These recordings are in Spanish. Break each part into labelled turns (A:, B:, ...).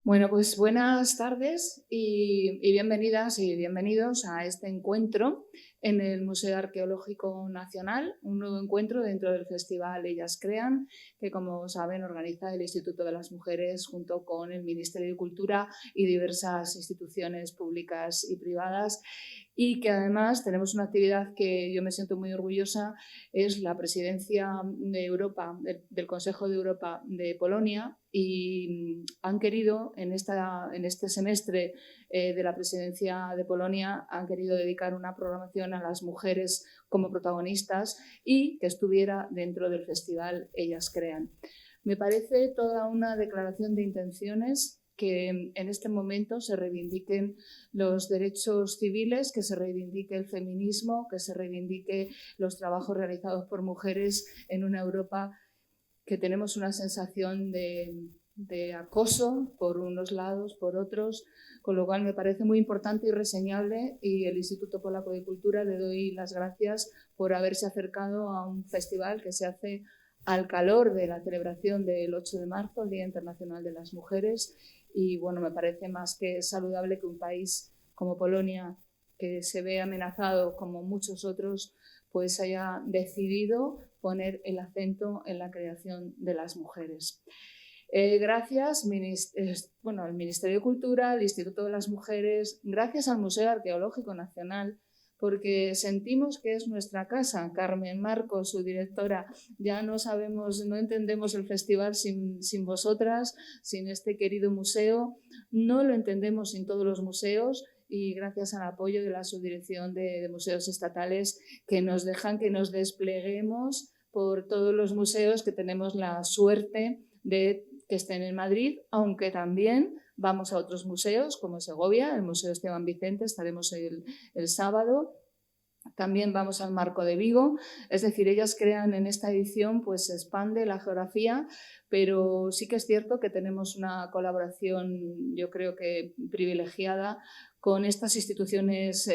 A: Bueno, pues buenas tardes y bienvenidas y bienvenidos a este encuentro en el Museo Arqueológico Nacional, un nuevo encuentro dentro del Festival Ellas Crean, que como saben organiza el Instituto de las Mujeres junto con el Ministerio de Cultura y diversas instituciones públicas y privadas, y que además tenemos una actividad que yo me siento muy orgullosa, es la presidencia de Europa, del Consejo de Europa de Polonia, y han querido en este semestre de la presidencia de Polonia han querido dedicar una programación a las mujeres como protagonistas y que estuviera dentro del festival Ellas Crean. Me parece toda una declaración de intenciones que en este momento se reivindiquen los derechos civiles, que se reivindique el feminismo, que se reivindique los trabajos realizados por mujeres en una Europa que tenemos una sensación de acoso por unos lados, por otros, con lo cual me parece muy importante y reseñable, y el Instituto Polaco de Cultura le doy las gracias por haberse acercado a un festival que se hace al calor de la celebración del 8 de marzo, el Día Internacional de las Mujeres, y bueno, me parece más que saludable que un país como Polonia, que se ve amenazado como muchos otros, pues haya decidido poner el acento en la creación de las mujeres. Gracias al Ministerio de Cultura, al Instituto de las Mujeres, gracias al Museo Arqueológico Nacional, porque sentimos que es nuestra casa. Carmen Marcos, su directora, ya no entendemos el festival sin vosotras, sin este querido museo, no lo entendemos sin todos los museos, y gracias al apoyo de la Subdirección de Museos Estatales, que nos dejan que nos despleguemos por todos los museos, que tenemos la suerte de que estén en Madrid, aunque también vamos a otros museos como Segovia, el Museo Esteban Vicente, estaremos el sábado. También vamos al Marco de Vigo, es decir, Ellas Crean en esta edición, pues se expande la geografía, pero sí que es cierto que tenemos una colaboración, yo creo que privilegiada, con estas instituciones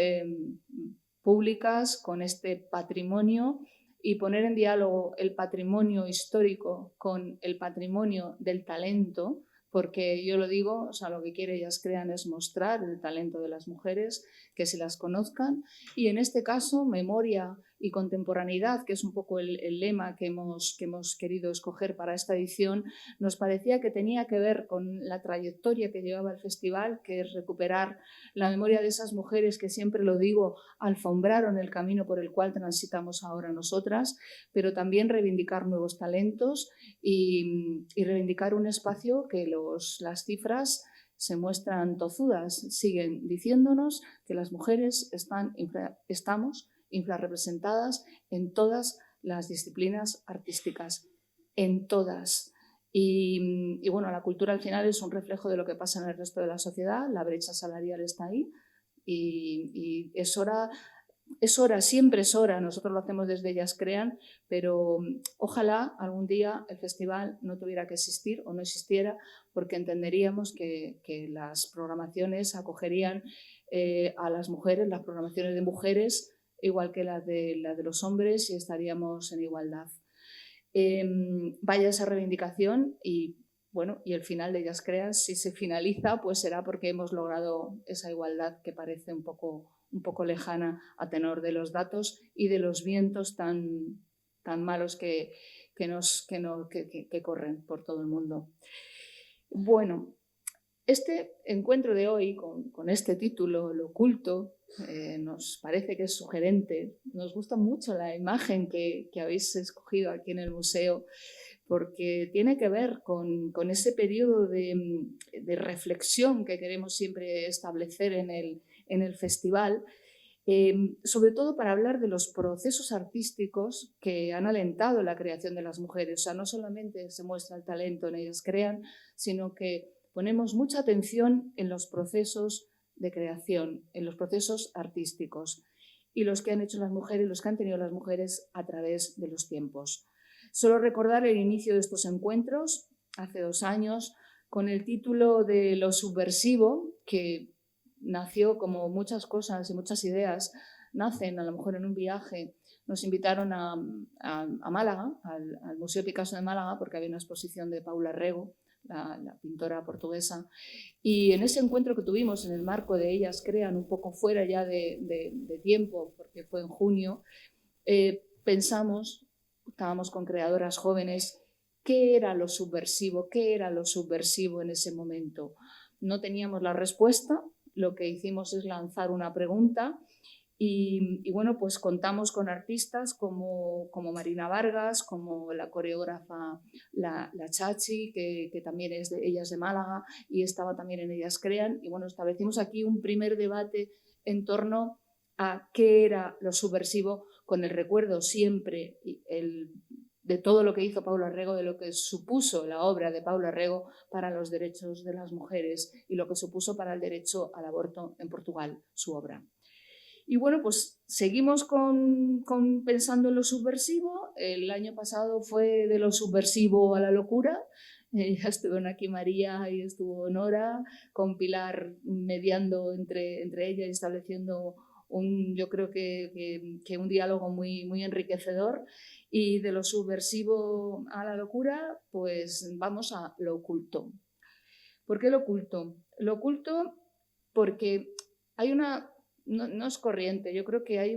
A: públicas, con este patrimonio, y poner en diálogo el patrimonio histórico con el patrimonio del talento, porque yo lo digo, o sea, lo que quiere Ellas Crean es mostrar el talento de las mujeres, que se las conozcan, y en este caso memoria y contemporaneidad, que es un poco el lema que hemos querido escoger para esta edición, nos parecía que tenía que ver con la trayectoria que llevaba el festival, que es recuperar la memoria de esas mujeres que, siempre lo digo, alfombraron el camino por el cual transitamos ahora nosotras, pero también reivindicar nuevos talentos y reivindicar un espacio que las cifras se muestran tozudas, siguen diciéndonos que las mujeres estamos infrarrepresentadas en todas las disciplinas artísticas, en todas. Y bueno, la cultura al final es un reflejo de lo que pasa en el resto de la sociedad, la brecha salarial está ahí y es hora, siempre es hora, nosotros lo hacemos desde Ellas Crean, pero ojalá algún día el festival no tuviera que existir o no existiera, porque entenderíamos que las programaciones acogerían a las mujeres, las programaciones de mujeres, igual que las de los hombres, y estaríamos en igualdad. Vaya esa reivindicación y bueno, y el final de Ellas Crean, si se finaliza, pues será porque hemos logrado esa igualdad que parece un poco lejana a tenor de los datos y de los vientos tan malos que corren por todo el mundo. Bueno, este encuentro de hoy, con este título, Lo oculto, nos parece que es sugerente. Nos gusta mucho la imagen que habéis escogido aquí en el museo, porque tiene que ver con ese periodo de reflexión que queremos siempre establecer en el festival, sobre todo para hablar de los procesos artísticos que han alentado la creación de las mujeres. O sea, no solamente se muestra el talento en Ellas Crean, sino que ponemos mucha atención en los procesos de creación, en los procesos artísticos y los que han hecho las mujeres, los que han tenido las mujeres a través de los tiempos. Solo recordar el inicio de estos encuentros, hace 2 años, con el título de Lo subversivo, que nació como muchas cosas y muchas ideas nacen a lo mejor en un viaje. Nos invitaron a Málaga, al Museo Picasso de Málaga, porque había una exposición de Paula Rego, la pintora portuguesa. Y en ese encuentro que tuvimos en el marco de Ellas Crean, un poco fuera ya de tiempo, porque fue en junio, pensamos, estábamos con creadoras jóvenes, ¿qué era lo subversivo? ¿Qué era lo subversivo en ese momento? No teníamos la respuesta, lo que hicimos es lanzar una pregunta y bueno, pues contamos con artistas como Marina Vargas, como la coreógrafa la Chachi, que también ella es de Málaga y estaba también en Ellas Crean. Y bueno, establecimos aquí un primer debate en torno a qué era lo subversivo, con el recuerdo siempre de todo lo que hizo Paula Rego, de lo que supuso la obra de Paula Rego para los derechos de las mujeres y lo que supuso para el derecho al aborto en Portugal, su obra. Y bueno, pues seguimos pensando en lo subversivo. El año pasado fue de lo subversivo a la locura. Ya estuvieron aquí María y estuvo Nora, con Pilar mediando entre ella y estableciendo yo creo que un diálogo muy enriquecedor. Y de lo subversivo a la locura, pues vamos a lo oculto. ¿Por qué lo oculto? Lo oculto porque hay una... No es corriente, yo creo que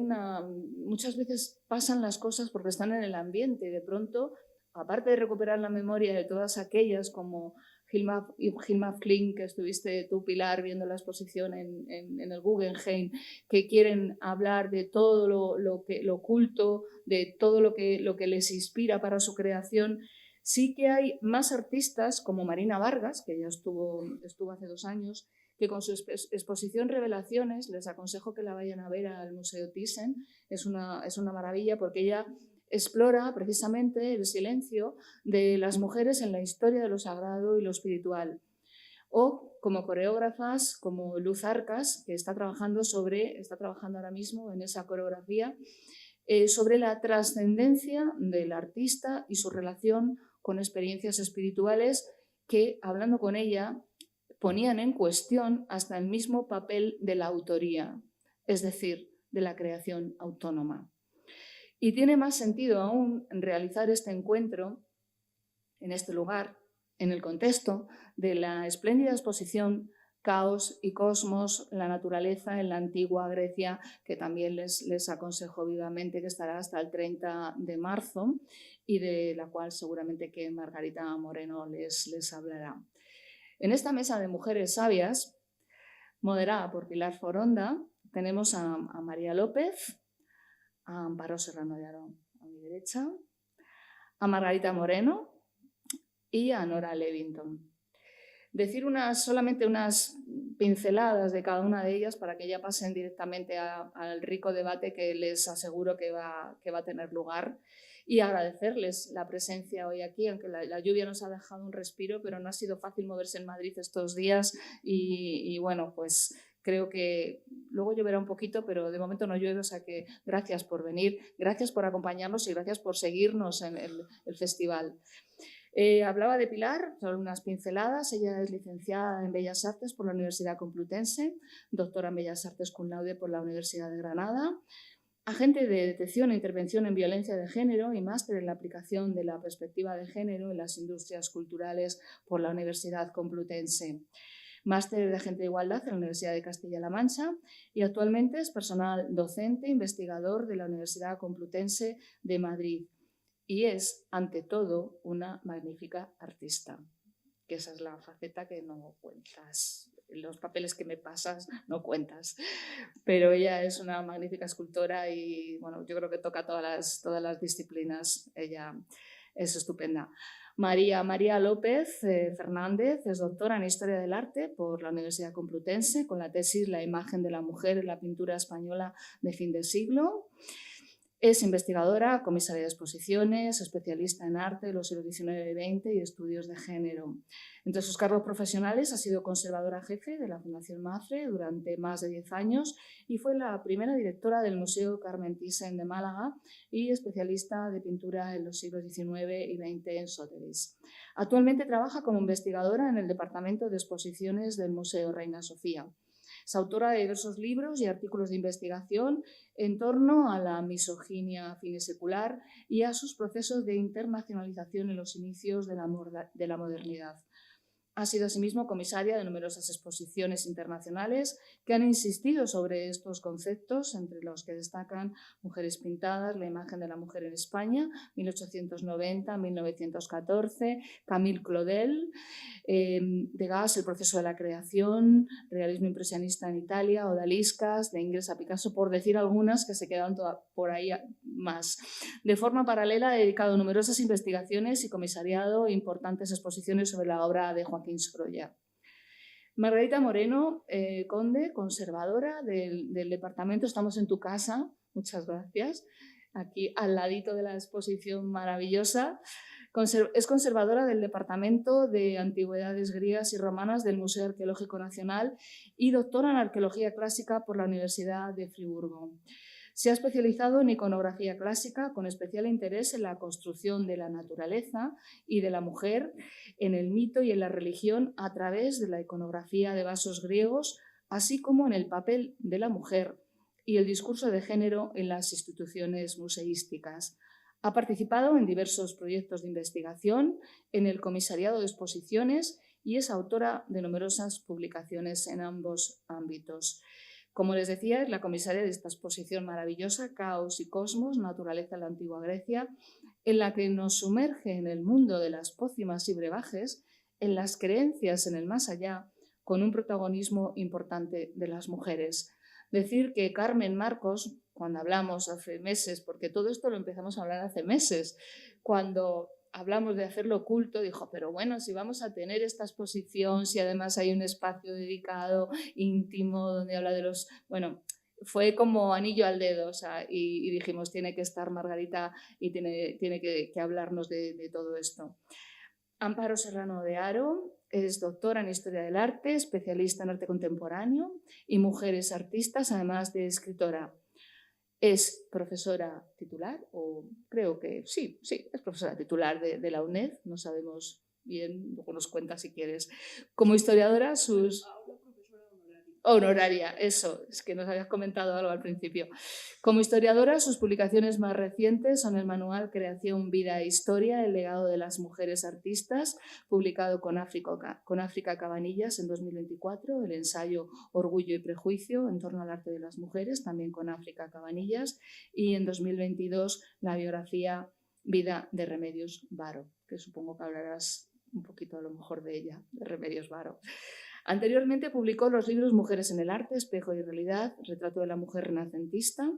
A: muchas veces pasan las cosas porque están en el ambiente y de pronto, aparte de recuperar la memoria de todas aquellas como Hilma Flynn, que estuviste tú, Pilar, viendo la exposición en el Guggenheim, que quieren hablar de todo lo oculto, de todo lo que les inspira para su creación. Sí que hay más artistas como Marina Vargas, que ya estuvo hace 2 años, que con su exposición Revelaciones, les aconsejo que la vayan a ver al Museo Thyssen, es una maravilla porque ella explora precisamente el silencio de las mujeres en la historia de lo sagrado y lo espiritual. O como coreógrafas como Luz Arcas, que está trabajando ahora mismo en esa coreografía, sobre la trascendencia del artista y su relación con experiencias espirituales que, hablando con ella, ponían en cuestión hasta el mismo papel de la autoría, es decir, de la creación autónoma. Y tiene más sentido aún realizar este encuentro en este lugar, en el contexto de la espléndida exposición Caos y Cosmos, la naturaleza en la antigua Grecia, que también les aconsejo vivamente, que estará hasta el 30 de marzo y de la cual seguramente que Margarita Moreno les hablará. En esta mesa de mujeres sabias, moderada por Pilar Foronda, tenemos a María López, a Amparo Serrano de Arón a mi derecha, a Margarita Moreno y a Nora Levington. Decir solamente unas pinceladas de cada una de ellas para que ya pasen directamente al rico debate que les aseguro que va a tener lugar. Y agradecerles la presencia hoy aquí, aunque la lluvia nos ha dejado un respiro, pero no ha sido fácil moverse en Madrid estos días y bueno, pues creo que luego lloverá un poquito, pero de momento no llueve, o sea que gracias por venir, gracias por acompañarnos y gracias por seguirnos en el festival. Hablaba de Pilar, solo unas pinceladas. Ella es licenciada en Bellas Artes por la Universidad Complutense, doctora en Bellas Artes cum laude por la Universidad de Granada, agente de detección e intervención en violencia de género y máster en la aplicación de la perspectiva de género en las industrias culturales por la Universidad Complutense. Máster de Agente de Igualdad en la Universidad de Castilla-La Mancha y actualmente es personal docente e investigador de la Universidad Complutense de Madrid. Y es, ante todo, una magnífica artista, que esa es la faceta que no cuentas. Los papeles que me pasas no cuentas, pero ella es una magnífica escultora y bueno, yo creo que toca todas las disciplinas, ella es estupenda. María López Fernández es doctora en Historia del Arte por la Universidad Complutense con la tesis La imagen de la mujer en la pintura española de fin de siglo. Es investigadora, comisaria de exposiciones, especialista en arte de los siglos XIX y XX y estudios de género. Entre sus cargos profesionales ha sido conservadora jefe de la Fundación Mafre durante más de 10 años y fue la primera directora del Museo Carmen Thyssen de Málaga y especialista de pintura en los siglos XIX y XX en Sotheby's. Actualmente trabaja como investigadora en el Departamento de Exposiciones del Museo Reina Sofía. Es autora de diversos libros y artículos de investigación en torno a la misoginia finisecular y a sus procesos de internacionalización en los inicios de la modernidad. Ha sido asimismo comisaria de numerosas exposiciones internacionales que han insistido sobre estos conceptos, entre los que destacan Mujeres pintadas, la imagen de la mujer en España, 1890-1914, Camille Claudel, Degas, el proceso de la creación, realismo impresionista en Italia, odaliscas, de Ingres a Picasso, por decir algunas que se quedan por ahí más. De forma paralela ha dedicado numerosas investigaciones y comisariado importantes exposiciones sobre la obra de Joaquín Sorolla. Margarita Moreno, Conde, conservadora del departamento. Estamos en tu casa, muchas gracias. Aquí al ladito de la exposición maravillosa. Es conservadora del Departamento de Antigüedades Griegas y Romanas del Museo Arqueológico Nacional y doctora en Arqueología Clásica por la Universidad de Friburgo. Se ha especializado en iconografía clásica, con especial interés en la construcción de la naturaleza y de la mujer, en el mito y en la religión a través de la iconografía de vasos griegos, así como en el papel de la mujer y el discurso de género en las instituciones museísticas. Ha participado en diversos proyectos de investigación, en el comisariado de exposiciones y es autora de numerosas publicaciones en ambos ámbitos. Como les decía, es la comisaria de esta exposición maravillosa, Caos y Cosmos, Naturaleza en la Antigua Grecia, en la que nos sumerge en el mundo de las pócimas y brebajes, en las creencias en el más allá, con un protagonismo importante de las mujeres. Decir que Carmen Marcos, cuando hablamos hace meses, porque todo esto lo empezamos a hablar hace meses, cuando hablamos de hacerlo oculto, dijo, pero bueno, si vamos a tener esta exposición, si además hay un espacio dedicado, íntimo, donde habla de los... Bueno, fue como anillo al dedo, o sea, y dijimos, tiene que estar Margarita y tiene que hablarnos de todo esto. Amparo Serrano de Haro es doctora en Historia del Arte, especialista en arte contemporáneo y mujeres artistas, además de escritora. Es profesora titular, o creo que sí, es profesora titular de la UNED, no sabemos bien, luego nos cuenta si quieres. Como historiadora, sus... Honoraria, eso, es que nos habías comentado algo al principio. Como historiadora, sus publicaciones más recientes son el manual Creación, Vida e Historia, el legado de las mujeres artistas, publicado con África Cabanillas en 2024, el ensayo Orgullo y Prejuicio en torno al arte de las mujeres, también con África Cabanillas, y en 2022 la biografía Vida de Remedios Varo, que supongo que hablarás un poquito a lo mejor de ella, de Remedios Varo. Anteriormente publicó los libros Mujeres en el arte, Espejo y realidad, Retrato de la mujer renacentista,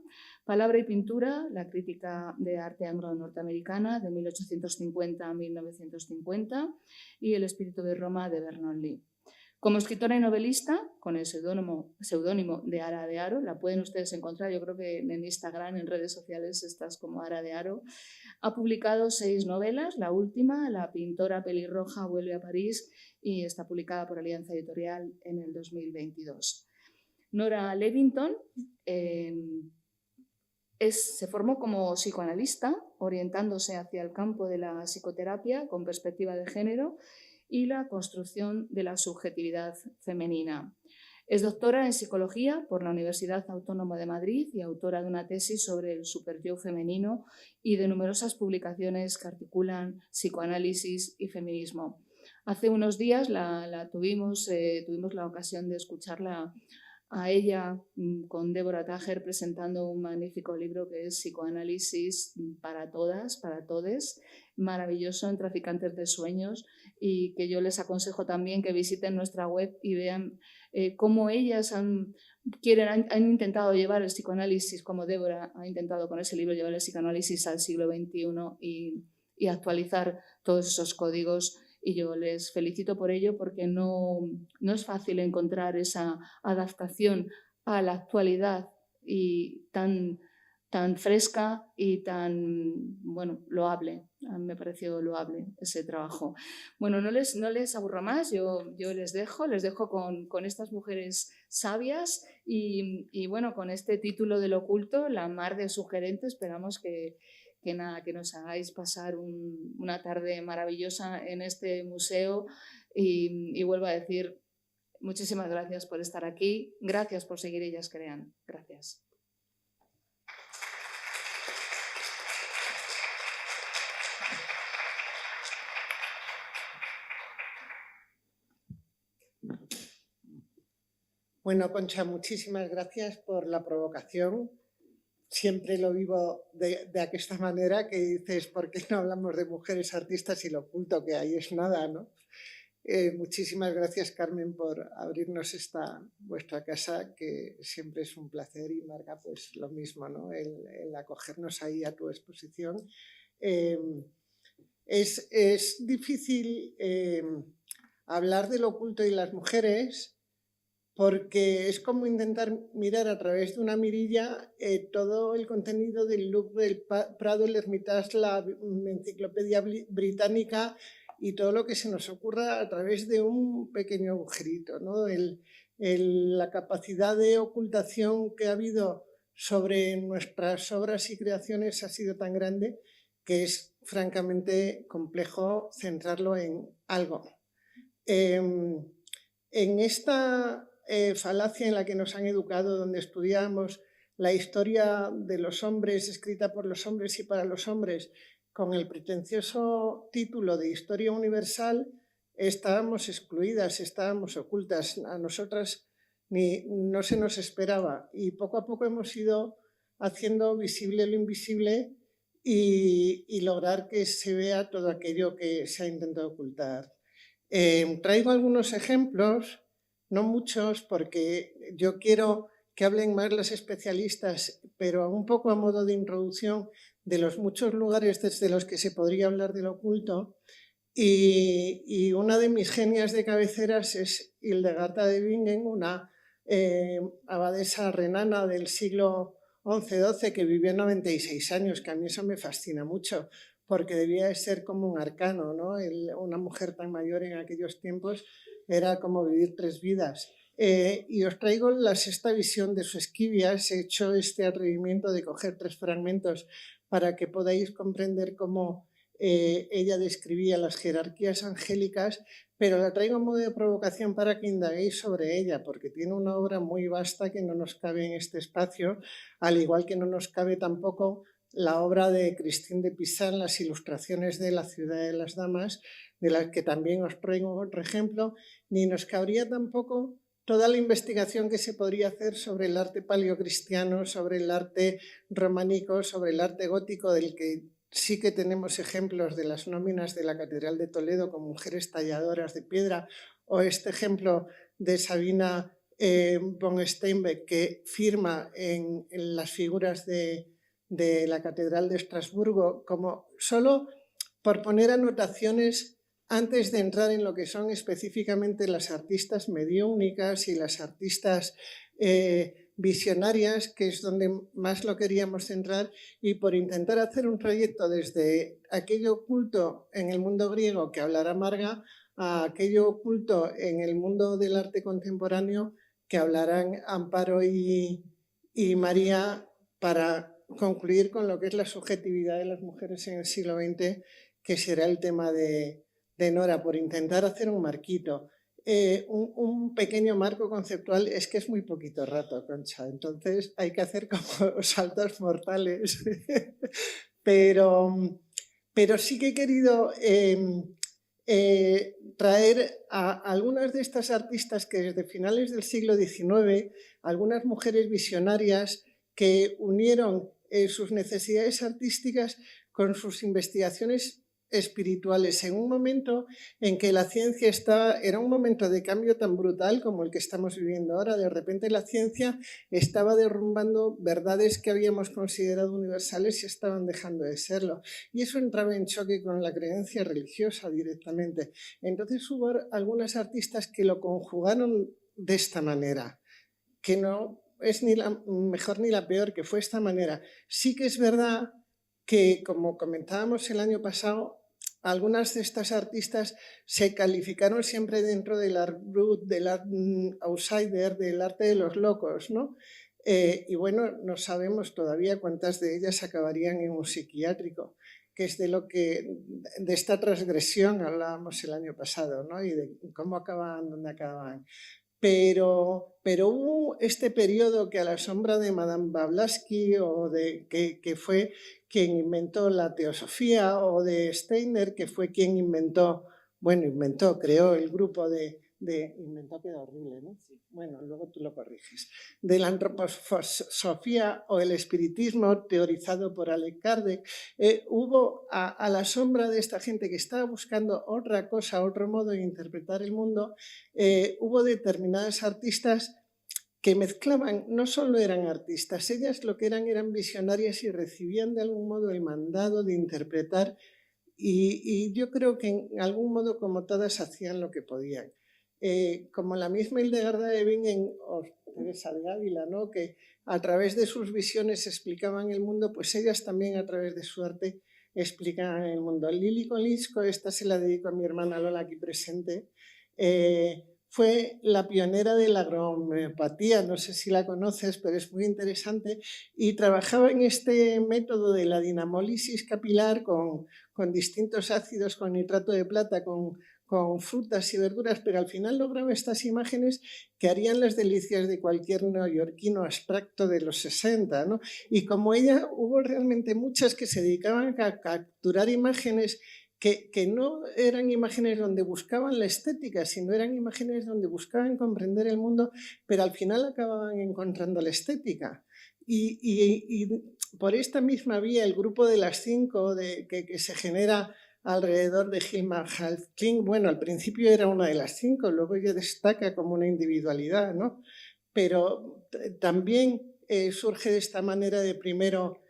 A: Palabra y pintura, la crítica de arte anglo-norteamericana de 1850 a 1950 y El espíritu de Roma de Vernon Lee. Como escritora y novelista, con el seudónimo de Ara de Haro, la pueden ustedes encontrar, yo creo que en Instagram, en redes sociales, estás como Ara de Haro. Ha publicado 6 novelas, la última, La pintora pelirroja vuelve a París, y está publicada por Alianza Editorial en el 2022. Nora Levington se formó como psicoanalista, orientándose hacia el campo de la psicoterapia con perspectiva de género y la construcción de la subjetividad femenina. Es doctora en psicología por la Universidad Autónoma de Madrid y autora de una tesis sobre el superyo femenino y de numerosas publicaciones que articulan psicoanálisis y feminismo. Hace unos días tuvimos la ocasión de escucharla a ella con Débora Tajer presentando un magnífico libro que es Psicoanálisis para todas, para todes, maravilloso, en Traficantes de Sueños, y que yo les aconsejo también que visiten nuestra web y vean cómo ellas han intentado llevar el psicoanálisis, como Débora ha intentado con ese libro llevar el psicoanálisis al siglo XXI y actualizar todos esos códigos. Y yo les felicito por ello porque no es fácil encontrar esa adaptación a la actualidad y tan fresca y tan, bueno, loable. A mí me pareció loable ese trabajo. Bueno, no les aburro más, yo les dejo con estas mujeres sabias y bueno, con este título del oculto, La mar de sugerente. Esperamos que nos hagáis pasar una tarde maravillosa en este museo y vuelvo a decir muchísimas gracias por estar aquí, gracias por seguir Ellas Crean, gracias.
B: Bueno, Concha, muchísimas gracias por la provocación. Siempre lo vivo de aquesta manera, que dices, ¿por qué no hablamos de mujeres artistas y lo oculto que hay es nada, ¿no? Muchísimas gracias, Carmen, por abrirnos vuestra casa, que siempre es un placer, y Marga, pues lo mismo, ¿no? El acogernos ahí a tu exposición. Es difícil hablar de lo oculto y las mujeres, porque es como intentar mirar a través de una mirilla todo el contenido del Louvre, del Prado, el Hermitage, la Enciclopedia Británica y todo lo que se nos ocurra a través de un pequeño agujerito, ¿no? La capacidad de ocultación que ha habido sobre nuestras obras y creaciones ha sido tan grande que es francamente complejo centrarlo en algo. En esta falacia en la que nos han educado, donde estudiamos la historia de los hombres escrita por los hombres y para los hombres, con el pretencioso título de Historia Universal, estábamos excluidas, estábamos ocultas. A nosotras no se nos esperaba, y poco a poco hemos ido haciendo visible lo invisible y lograr que se vea todo aquello que se ha intentado ocultar. Traigo algunos ejemplos, no muchos, porque yo quiero que hablen más las especialistas, pero un poco a modo de introducción de los muchos lugares desde los que se podría hablar del oculto. Y una de mis genias de cabeceras es Hildegard de Bingen, una abadesa renana del siglo XI-XII que vivió 96 años, que a mí eso me fascina mucho, porque debía de ser como un arcano, ¿no? Una mujer tan mayor en aquellos tiempos era como vivir 3 vidas. Y os traigo la sexta visión de su Esquivias. He hecho este atrevimiento de coger 3 fragmentos para que podáis comprender cómo ella describía las jerarquías angélicas, pero la traigo en modo de provocación para que indaguéis sobre ella, porque tiene una obra muy vasta que no nos cabe en este espacio, al igual que no nos cabe tampoco la obra de Christine de Pizan, las ilustraciones de la Ciudad de las Damas, de las que también os traigo otro ejemplo, ni nos cabría tampoco toda la investigación que se podría hacer sobre el arte paleocristiano, sobre el arte románico, sobre el arte gótico, del que sí que tenemos ejemplos de las nóminas de la Catedral de Toledo con mujeres talladoras de piedra, o este ejemplo de Sabina von Steinbeck, que firma en las figuras de la Catedral de Estrasburgo, como solo por poner anotaciones antes de entrar en lo que son específicamente las artistas mediúnicas y las artistas visionarias, que es donde más lo queríamos centrar, y por intentar hacer un trayecto desde aquello oculto en el mundo griego que hablará Marga a aquello oculto en el mundo del arte contemporáneo que hablarán Amparo y María, para concluir con lo que es la subjetividad de las mujeres en el siglo XX, que será el tema de Nora, por intentar hacer un marquito. Un pequeño marco conceptual es que es muy poquito rato, Concha, entonces hay que hacer como saltos mortales. pero sí que he querido traer a algunas de estas artistas que desde finales del siglo XIX, algunas mujeres visionarias que unieron sus necesidades artísticas con sus investigaciones espirituales, en un momento en que la ciencia era un momento de cambio tan brutal como el que estamos viviendo ahora. De repente la ciencia estaba derrumbando verdades que habíamos considerado universales y estaban dejando de serlo. Y eso entraba en choque con la creencia religiosa directamente. Entonces hubo algunas artistas que lo conjugaron de esta manera, que no es ni la mejor ni la peor, que fue esta manera. Sí que es verdad que, como comentábamos el año pasado, algunas de estas artistas se calificaron siempre dentro del art brut, del art outsider, del arte de los locos, ¿no? Y bueno, no sabemos todavía cuántas de ellas acabarían en un psiquiátrico, que es de esta transgresión hablábamos el año pasado, ¿no? Y de cómo acaban, dónde acaban. Pero hubo este periodo que a la sombra de Madame Blavatsky, que fue quien inventó la teosofía, o de Steiner, que fue quien creó el grupo de inventó queda horrible, ¿no? Bueno, luego tú lo corriges, de la antroposofía o el espiritismo teorizado por Alec Kardec. Hubo a la sombra de esta gente que estaba buscando otra cosa, otro modo de interpretar el mundo, hubo determinadas artistas que mezclaban, no solo eran artistas, ellas lo que eran visionarias y recibían de algún modo el mandado de interpretar y yo creo que en algún modo como todas hacían lo que podían. Como la misma Hildegarda de Bingen o Teresa de Ávila, ¿no? Que a través de sus visiones explicaban el mundo, pues ellas también a través de su arte explicaban el mundo. Lili Kolinsko, esta se la dedico a mi hermana Lola aquí presente, fue la pionera de la agrohomeopatía, no sé si la conoces, pero es muy interesante, y trabajaba en este método de la dinamólisis capilar con distintos ácidos, con nitrato de plata, con frutas y verduras, pero al final lograba estas imágenes que harían las delicias de cualquier neoyorquino abstracto de los 60, ¿no? Y como ella, hubo realmente muchas que se dedicaban a capturar imágenes que no eran imágenes donde buscaban la estética, sino eran imágenes donde buscaban comprender el mundo, pero al final acababan encontrando la estética. Y por esta misma vía, el grupo de las 5 que se genera alrededor de Hilma Half-Klint, bueno, al principio era una de las 5, luego ella destaca como una individualidad, ¿no? Pero también surge de esta manera de primero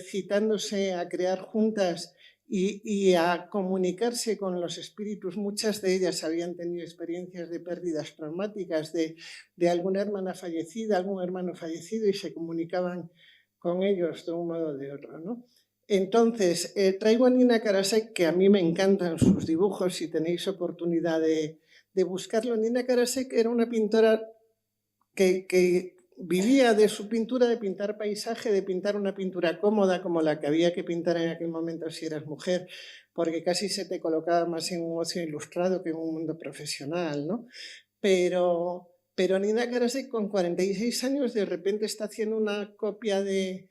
B: citándose a crear juntas y a comunicarse con los espíritus. Muchas de ellas habían tenido experiencias de pérdidas traumáticas, de alguna hermana fallecida, algún hermano fallecido, y se comunicaban con ellos de un modo o de otro, ¿no? Entonces, traigo a Nina Karasek, que a mí me encantan sus dibujos, si tenéis oportunidad de buscarlo. Nina Karasek era una pintora que vivía de su pintura, de pintar paisaje, de pintar una pintura cómoda como la que había que pintar en aquel momento si eras mujer, porque casi se te colocaba más en un ocio ilustrado que en un mundo profesional, ¿no? Pero Nina Karasek con 46 años de repente está haciendo una copia de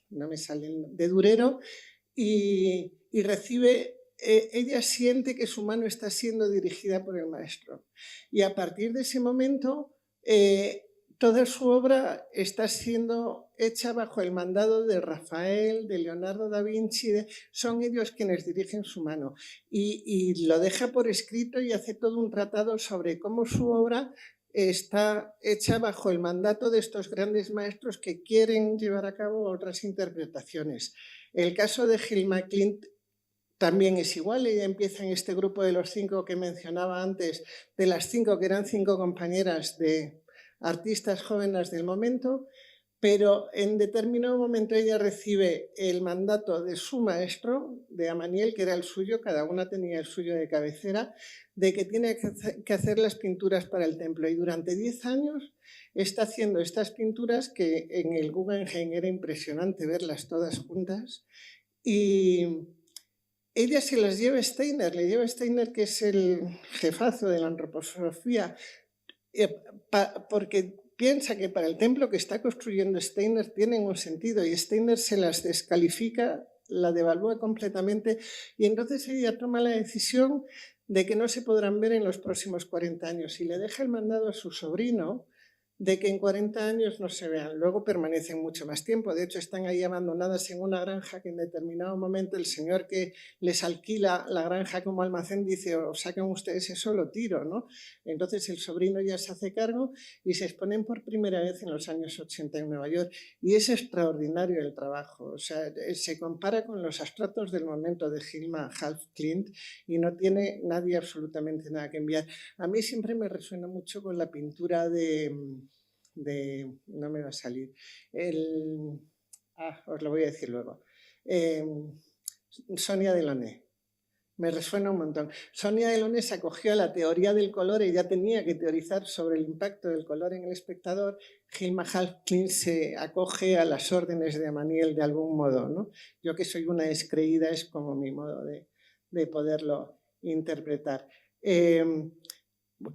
B: no me sale, de Durero y recibe, ella siente que su mano está siendo dirigida por el maestro. Y a partir de ese momento, toda su obra está siendo hecha bajo el mandado de Rafael, de Leonardo da Vinci, son ellos quienes dirigen su mano. Y lo deja por escrito y hace todo un tratado sobre cómo su obra está hecha bajo el mandato de estos grandes maestros que quieren llevar a cabo otras interpretaciones. El caso de Hilma Klint también es igual, ella empieza en este grupo de los 5 que mencionaba antes, de las 5 que eran 5 compañeras de artistas jóvenes del momento, pero en determinado momento ella recibe el mandato de su maestro, de Amaniel, que era el suyo, cada una tenía el suyo de cabecera, de que tiene que hacer las pinturas para el templo. Y durante 10 años está haciendo estas pinturas que en el Guggenheim era impresionante verlas todas juntas. Y ella se las lleva a Steiner, le lleva a Steiner, que es el jefazo de la antroposofía, porque piensa que para el templo que está construyendo Steiner tienen un sentido y Steiner se las descalifica, la devalúa completamente y entonces ella toma la decisión de que no se podrán ver en los próximos 40 años y le deja el mandado a su sobrino de que en 40 años no se vean, luego permanecen mucho más tiempo, de hecho están ahí abandonadas en una granja que en determinado momento el señor que les alquila la granja como almacén dice, o sacan ustedes eso, lo tiro, ¿no? Entonces el sobrino ya se hace cargo y se exponen por primera vez en los años 80 en Nueva York y es extraordinario el trabajo, o sea, se compara con los abstractos del momento de Hilma Half-Klint y no tiene nadie absolutamente nada que enviar. A mí siempre me resuena mucho con la pintura no me va a salir, os lo voy a decir luego, Sonia Delaunay. Me resuena un montón. Sonia Delaunay se acogió a la teoría del color y ya tenía que teorizar sobre el impacto del color en el espectador. Hilma Half-Klint se acoge a las órdenes de Amaniel de algún modo, ¿no? Yo que soy una descreída es como mi modo de poderlo interpretar.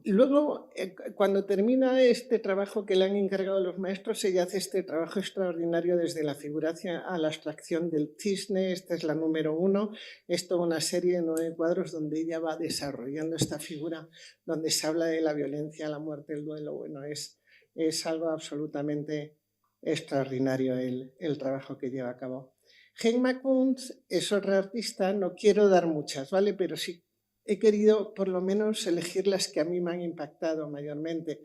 B: Luego, cuando termina este trabajo que le han encargado los maestros, ella hace este trabajo extraordinario desde la figura a la abstracción del cisne. Esta es la número 1. Es toda una serie de 9 cuadros donde ella va desarrollando esta figura, donde se habla de la violencia, la muerte, el duelo. Bueno, es algo absolutamente extraordinario el trabajo que lleva a cabo. Gemma Kunz es otra artista, no quiero dar muchas, ¿vale? Pero sí he querido por lo menos elegir las que a mí me han impactado mayormente.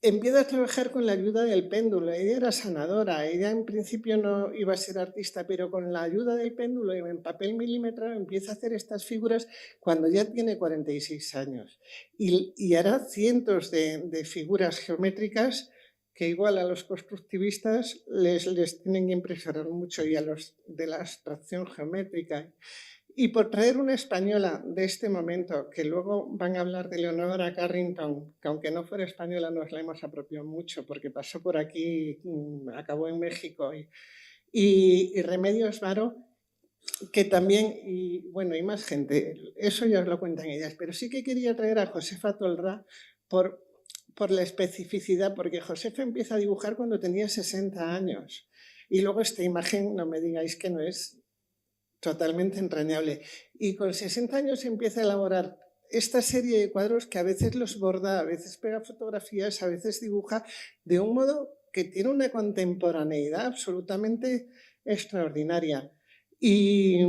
B: Empieza a trabajar con la ayuda del péndulo. Ella era sanadora, ella en principio no iba a ser artista, pero con la ayuda del péndulo y en papel milimetrado empieza a hacer estas figuras cuando ya tiene 46 años. Y hará cientos de figuras geométricas que igual a los constructivistas les tienen que impresionar mucho, y a los de la abstracción geométrica. Y por traer una española de este momento, que luego van a hablar de Leonora Carrington, que aunque no fuera española nos la hemos apropiado mucho porque pasó por aquí, acabó en México, y Remedios Varo, que también, y bueno, y más gente, eso ya os lo cuentan ellas, pero sí que quería traer a Josefa Tolrá por la especificidad, porque Josefa empieza a dibujar cuando tenía 60 años, y luego esta imagen, no me digáis que no es totalmente entrañable. Y con 60 años empieza a elaborar esta serie de cuadros que a veces los borda, a veces pega fotografías, a veces dibuja de un modo que tiene una contemporaneidad absolutamente extraordinaria. Y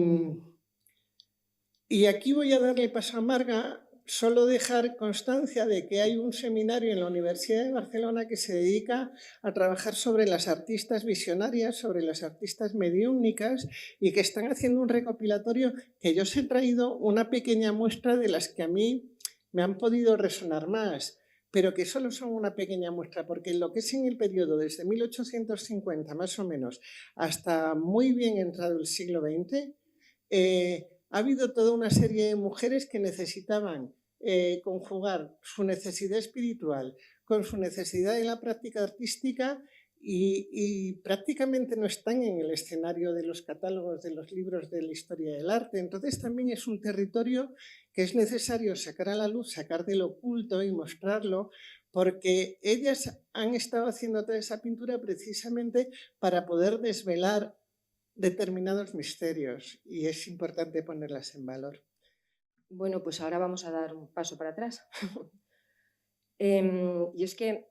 B: aquí voy a darle paso a Marga, solo dejar constancia de que hay un seminario en la Universidad de Barcelona que se dedica a trabajar sobre las artistas visionarias, sobre las artistas mediúmnicas, y que están haciendo un recopilatorio que yo os he traído una pequeña muestra de las que a mí me han podido resonar más, pero que solo son una pequeña muestra, porque en lo que es en el periodo desde 1850 más o menos hasta muy bien entrado el siglo XX, ha habido toda una serie de mujeres que necesitaban conjugar su necesidad espiritual con su necesidad de la práctica artística, y prácticamente no están en el escenario de los catálogos de los libros de la historia del arte. Entonces también es un territorio que es necesario sacar a la luz, sacar del oculto y mostrarlo, porque ellas han estado haciendo toda esa pintura precisamente para poder desvelar determinados misterios, y es importante ponerlas en valor.
C: Bueno, pues ahora vamos a dar un paso para atrás. Y es que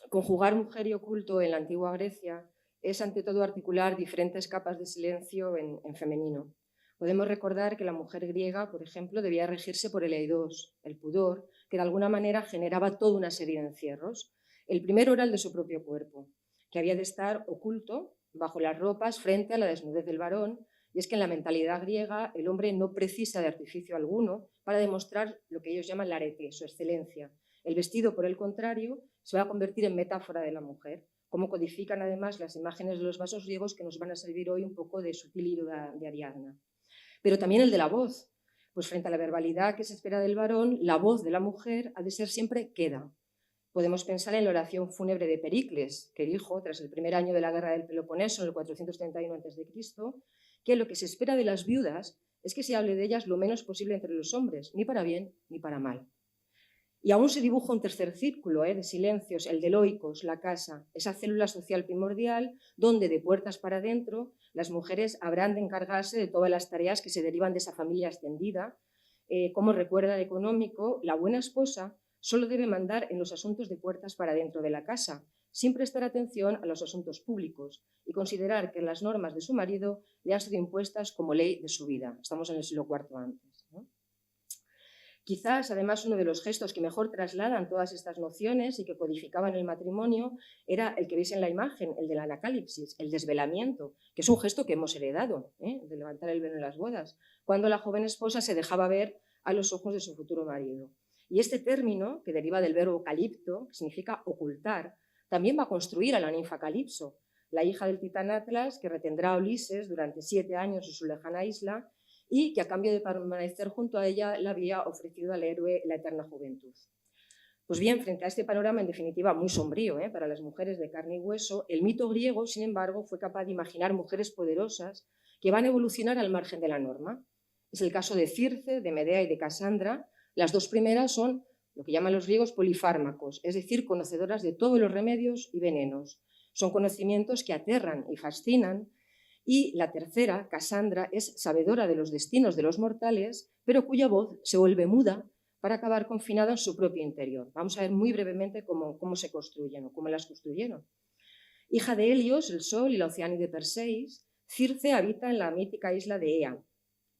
C: conjugar mujer y oculto en la antigua Grecia es ante todo articular diferentes capas de silencio en femenino. Podemos recordar que la mujer griega, por ejemplo, debía regirse por el eidos, el pudor, que de alguna manera generaba toda una serie de encierros. El primero era el de su propio cuerpo, que había de estar oculto bajo las ropas frente a la desnudez del varón. Y es que en la mentalidad griega el hombre no precisa de artificio alguno para demostrar lo que ellos llaman la arete, su excelencia. El vestido, por el contrario, se va a convertir en metáfora de la mujer, como codifican además las imágenes de los vasos griegos que nos van a servir hoy un poco de sutil hilo de Ariadna. Pero también el de la voz, pues frente a la verbalidad que se espera del varón, la voz de la mujer ha de ser siempre queda. Podemos pensar en la oración fúnebre de Pericles, que dijo, tras el primer año de la guerra del Peloponeso, en el 431 a.C., que lo que se espera de las viudas es que se hable de ellas lo menos posible entre los hombres, ni para bien ni para mal. Y aún se dibuja un tercer círculo de silencios, el de loicos, la casa, esa célula social primordial donde de puertas para adentro las mujeres habrán de encargarse de todas las tareas que se derivan de esa familia extendida. Como recuerda el económico, la buena esposa solo debe mandar en los asuntos de puertas para dentro de la casa, sin prestar atención a los asuntos públicos y considerar que las normas de su marido le han sido impuestas como ley de su vida. Estamos en el siglo IV antes, ¿no? Quizás, además, uno de los gestos que mejor trasladan todas estas nociones y que codificaban el matrimonio era el que veis en la imagen, el del anacalipsis, el desvelamiento, que es un gesto que hemos heredado, de levantar el velo en las bodas, cuando la joven esposa se dejaba ver a los ojos de su futuro marido. Y este término, que deriva del verbo calipto, que significa ocultar, también va a construir a la ninfa Calipso, la hija del titán Atlas, que retendrá a Ulises durante 7 años en su lejana isla, y que a cambio de permanecer junto a ella le había ofrecido al héroe la eterna juventud. Pues bien, frente a este panorama en definitiva muy sombrío para las mujeres de carne y hueso, el mito griego, sin embargo, fue capaz de imaginar mujeres poderosas que van a evolucionar al margen de la norma. Es el caso de Circe, de Medea y de Casandra, Las dos primeras son lo que llaman los griegos polifármacos, es decir, conocedoras de todos los remedios y venenos. Son conocimientos que aterran y fascinan. Y la tercera, Casandra, es sabedora de los destinos de los mortales, pero cuya voz se vuelve muda para acabar confinada en su propio interior. Vamos a ver muy brevemente cómo se construyen o cómo las construyeron. Hija de Helios, el Sol, y la Oceánide Perseis, Circe habita en la mítica isla de Ea.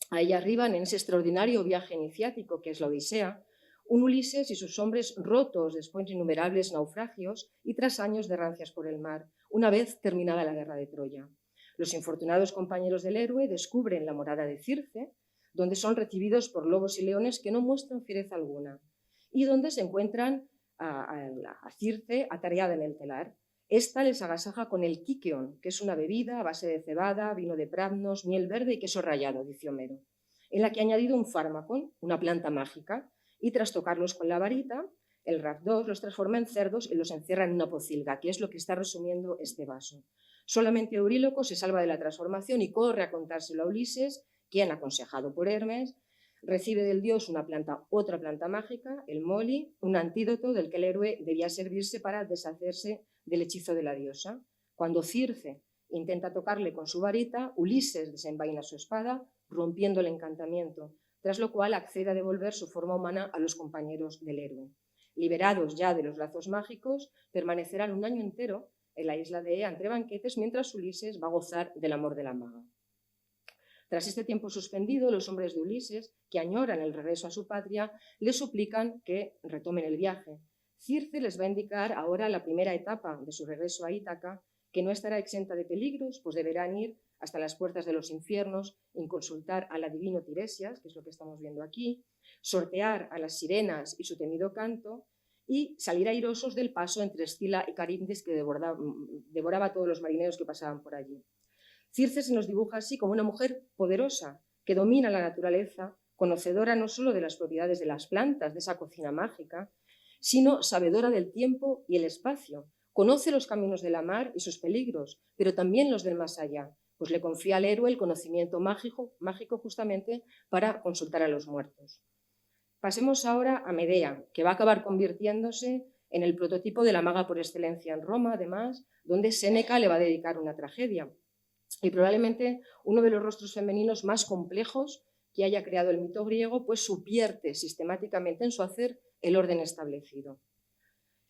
C: A ella arriban en ese extraordinario viaje iniciático que es la Odisea, un Ulises y sus hombres rotos después de innumerables naufragios y tras años de errancias por el mar, una vez terminada la guerra de Troya. Los infortunados compañeros del héroe descubren la morada de Circe, donde son recibidos por lobos y leones que no muestran fiereza alguna, y donde se encuentran a Circe atareada en el telar. Esta les agasaja con el Kikeon, que es una bebida a base de cebada, vino de Pramnos, miel verde y queso rallado, dice Homero, en la que ha añadido un fármaco, una planta mágica, y tras tocarlos con la varita, el Ravdos los transforma en cerdos y los encierra en una pocilga, que es lo que está resumiendo este vaso. Solamente Euríloco se salva de la transformación y corre a contárselo a Ulises, quien, aconsejado por Hermes, recibe del dios otra planta mágica, el Moli, un antídoto del que el héroe debía servirse para deshacerse del hechizo de la diosa. Cuando Circe intenta tocarle con su varita, Ulises desenvaina su espada, rompiendo el encantamiento, tras lo cual accede a devolver su forma humana a los compañeros del héroe. Liberados ya de los lazos mágicos, permanecerán un año entero en la isla de Ea entre banquetes, mientras Ulises va a gozar del amor de la maga. Tras este tiempo suspendido, los hombres de Ulises, que añoran el regreso a su patria, le suplican que retomen el viaje. Circe les va a indicar ahora la primera etapa de su regreso a Ítaca, que no estará exenta de peligros, pues deberán ir hasta las puertas de los infiernos, consultar al adivino Tiresias, que es lo que estamos viendo aquí, sortear a las sirenas y su temido canto, y salir airosos del paso entre Escila y Carintis, que devoraba a todos los marineros que pasaban por allí. Circe se nos dibuja así como una mujer poderosa, que domina la naturaleza, conocedora no solo de las propiedades de las plantas, de esa cocina mágica, sino sabedora del tiempo y el espacio. Conoce los caminos de la mar y sus peligros, pero también los del más allá, pues le confía al héroe el conocimiento mágico justamente para consultar a los muertos. Pasemos ahora a Medea, que va a acabar convirtiéndose en el prototipo de la maga por excelencia en Roma, además, donde Séneca le va a dedicar una tragedia. Y probablemente uno de los rostros femeninos más complejos que haya creado el mito griego, pues subvierte sistemáticamente en su hacer el orden establecido.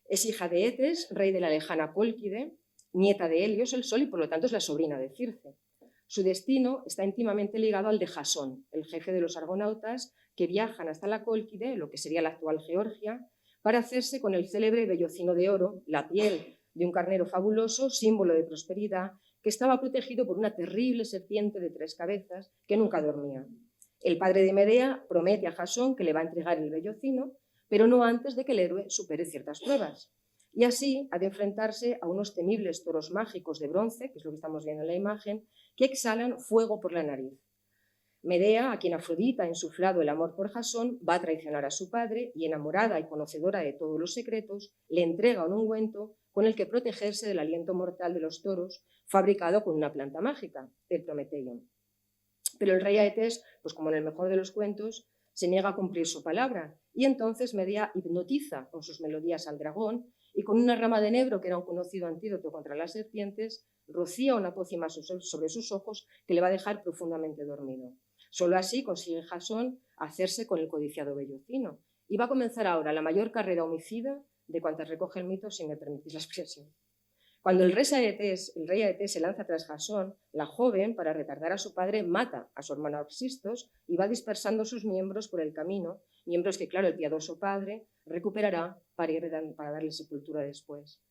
C: Es hija de Etes, rey de la lejana Cólquide, nieta de Helios, el Sol, y por lo tanto es la sobrina de Circe. Su destino está íntimamente ligado al de Jasón, el jefe de los argonautas que viajan hasta la Cólquide, lo que sería la actual Georgia, para hacerse con el célebre vellocino de oro, la piel de un carnero fabuloso, símbolo de prosperidad, que estaba protegido por una terrible serpiente de 3 cabezas que nunca dormía. El padre de Medea promete a Jasón que le va a entregar el vellocino, pero no antes de que el héroe supere ciertas pruebas. Y así ha de enfrentarse a unos temibles toros mágicos de bronce, que es lo que estamos viendo en la imagen, que exhalan fuego por la nariz. Medea, a quien Afrodita ha insuflado el amor por Jasón, va a traicionar a su padre y, enamorada y conocedora de todos los secretos, le entrega un ungüento con el que protegerse del aliento mortal de los toros, fabricado con una planta mágica, el Prometeion. Pero el rey Aetes, pues como en el mejor de los cuentos, se niega a cumplir su palabra, y entonces Medea hipnotiza con sus melodías al dragón y con una rama de enebro, que era un conocido antídoto contra las serpientes, rocía una pócima sobre sus ojos que le va a dejar profundamente dormido. Solo así consigue Jasón hacerse con el codiciado vellocino. Y va a comenzar ahora la mayor carrera homicida de cuantas recoge el mito, si me permitís la expresión. Cuando el rey Aetés se lanza tras Jasón, la joven, para retardar a su padre, mata a su hermano Axistos y va dispersando sus miembros por el camino, miembros que, claro, el piadoso padre recuperará para darle sepultura después.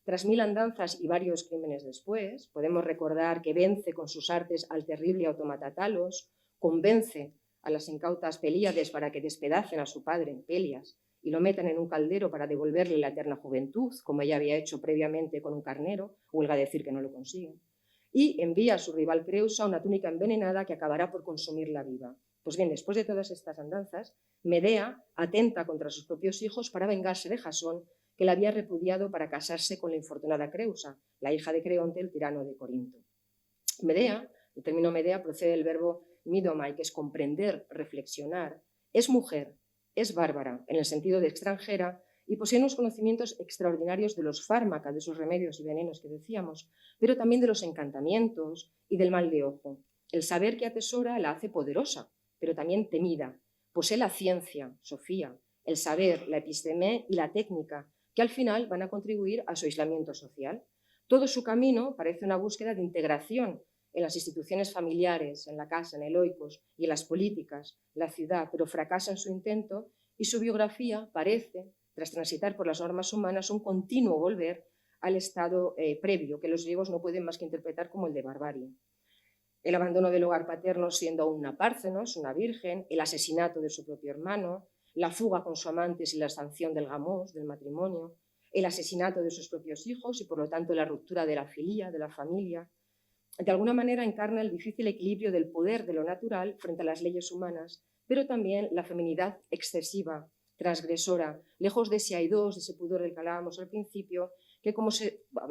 C: Tras 1000 andanzas y varios crímenes después, podemos recordar que vence con sus artes al terrible autómata Talos, convence a las incautas Pelíades para que despedacen a su padre, Pelias, y lo metan en un caldero para devolverle la eterna juventud, como ella había hecho previamente con un carnero, huelga decir que no lo consigue, y envía a su rival Creusa una túnica envenenada que acabará por consumirla viva. Pues bien, después de todas estas andanzas, Medea atenta contra sus propios hijos para vengarse de Jasón, que la había repudiado para casarse con la infortunada Creusa, la hija de Creonte, el tirano de Corinto. Medea, el término Medea procede del verbo midomai, que es comprender, reflexionar. Es mujer, es bárbara, en el sentido de extranjera, y posee unos conocimientos extraordinarios de los fármacos, de sus remedios y venenos que decíamos, pero también de los encantamientos y del mal de ojo. El saber que atesora la hace poderosa, pero también temida. Posee la ciencia, Sofía, el saber, la epistemé y la técnica, que al final van a contribuir a su aislamiento social. Todo su camino parece una búsqueda de integración en las instituciones familiares, en la casa, en el oikos y en las políticas, la ciudad, pero fracasa en su intento y su biografía parece, tras transitar por las normas humanas, un continuo volver al estado previo, que los griegos no pueden más que interpretar como el de barbarie. El abandono del hogar paterno siendo aún una Párcenos, una virgen, el asesinato de su propio hermano, la fuga con su amante sin la sanción del gamos, del matrimonio, el asesinato de sus propios hijos y por lo tanto la ruptura de la filía, de la familia. De alguna manera encarna el difícil equilibrio del poder de lo natural frente a las leyes humanas, pero también la feminidad excesiva, transgresora, lejos de ese hay dos, de ese pudor del que hablábamos al principio, que como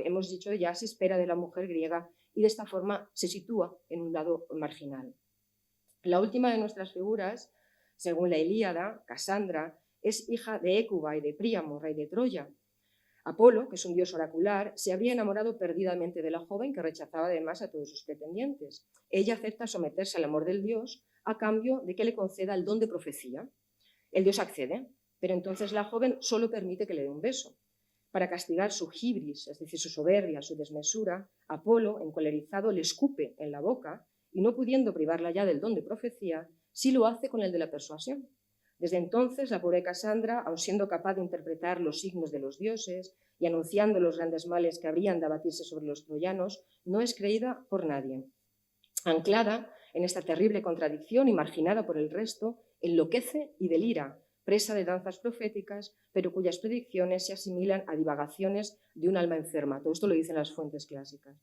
C: hemos dicho ya se espera de la mujer griega y de esta forma se sitúa en un lado marginal. La última de nuestras figuras, según la Ilíada, Casandra, es hija de Écuba y de Príamo, rey de Troya. Apolo, que es un dios oracular, se habría enamorado perdidamente de la joven que rechazaba además a todos sus pretendientes. Ella acepta someterse al amor del dios a cambio de que le conceda el don de profecía. El dios accede, pero entonces la joven solo permite que le dé un beso. Para castigar su hibris, es decir, su soberbia, su desmesura, Apolo, encolerizado, le escupe en la boca y no pudiendo privarla ya del don de profecía, sí lo hace con el de la persuasión. Desde entonces, la pobre Casandra, aun siendo capaz de interpretar los signos de los dioses y anunciando los grandes males que habrían de abatirse sobre los troyanos, no es creída por nadie. Anclada en esta terrible contradicción y marginada por el resto, enloquece y delira, presa de danzas proféticas, pero cuyas predicciones se asimilan a divagaciones de un alma enferma. Todo esto lo dicen las fuentes clásicas.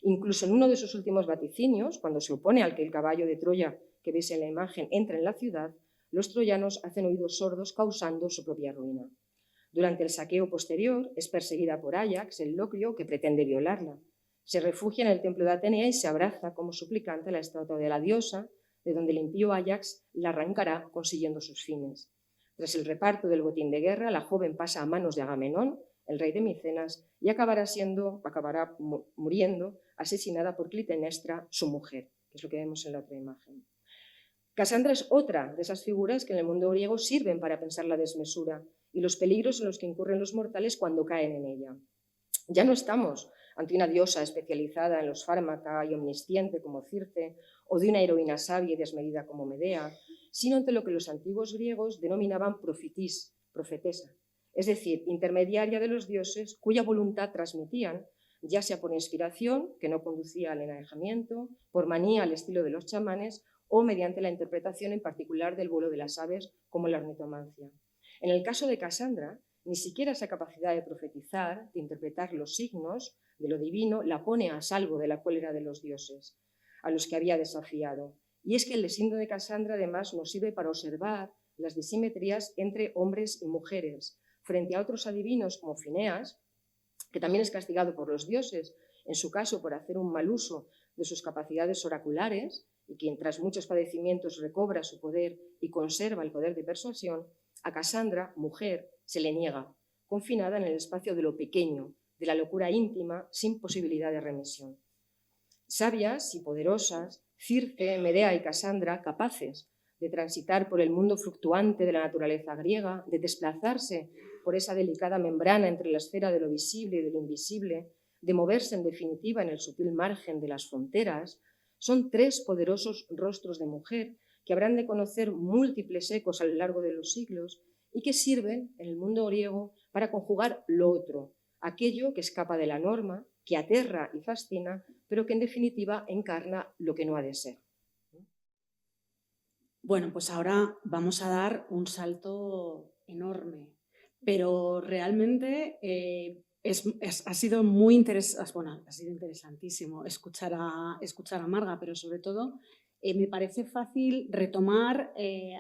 C: Incluso en uno de sus últimos vaticinios, cuando se opone al que el caballo de Troya que veis en la imagen entre en la ciudad, los troyanos hacen oídos sordos causando su propia ruina. Durante el saqueo posterior es perseguida por Áyax, el locrio, que pretende violarla. Se refugia en el templo de Atenea y se abraza como suplicante a la estatua de la diosa, de donde el impío Áyax la arrancará consiguiendo sus fines. Tras el reparto del botín de guerra, la joven pasa a manos de Agamenón, el rey de Micenas, y acabará muriendo asesinada por Clitemnestra, su mujer, que es lo que vemos en la otra imagen. Casandra es otra de esas figuras que en el mundo griego sirven para pensar la desmesura y los peligros en los que incurren los mortales cuando caen en ella. Ya no estamos ante una diosa especializada en los fármacos y omnisciente como Circe, o de una heroína sabia y desmedida como Medea, sino ante lo que los antiguos griegos denominaban profitis, profetesa, es decir, intermediaria de los dioses cuya voluntad transmitían, ya sea por inspiración, que no conducía al enajamiento, por manía al estilo de los chamanes, o mediante la interpretación en particular del vuelo de las aves, como la ornitomancia. En el caso de Casandra, ni siquiera esa capacidad de profetizar, de interpretar los signos de lo divino, la pone a salvo de la cólera de los dioses, a los que había desafiado. Y es que el designio de Casandra además nos sirve para observar las disimetrías entre hombres y mujeres, frente a otros adivinos como Fineas, que también es castigado por los dioses, en su caso por hacer un mal uso de sus capacidades oraculares, y quien tras muchos padecimientos recobra su poder y conserva el poder de persuasión, a Casandra, mujer, se le niega, confinada en el espacio de lo pequeño, de la locura íntima, sin posibilidad de remisión. Sabias y poderosas, Circe, Medea y Casandra, capaces de transitar por el mundo fluctuante de la naturaleza griega, de desplazarse por esa delicada membrana entre la esfera de lo visible y de lo invisible, de moverse en definitiva en el sutil margen de las fronteras, son tres poderosos rostros de mujer que habrán de conocer múltiples ecos a lo largo de los siglos y que sirven en el mundo griego para conjugar lo otro, aquello que escapa de la norma, que aterra y fascina, pero que en definitiva encarna lo que no ha de ser.
D: Bueno, pues ahora vamos a dar un salto enorme, pero realmente ha sido muy interesante, bueno, ha sido interesantísimo escuchar a Marga, pero sobre todo me parece fácil retomar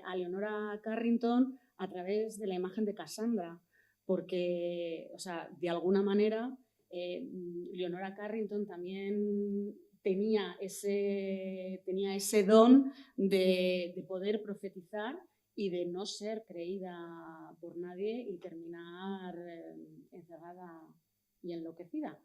D: a Leonora Carrington a través de la imagen de Casandra, porque, o sea, de alguna manera Leonora Carrington también tenía ese don de poder profetizar y de no ser creída por nadie y terminar encerrada y enloquecida.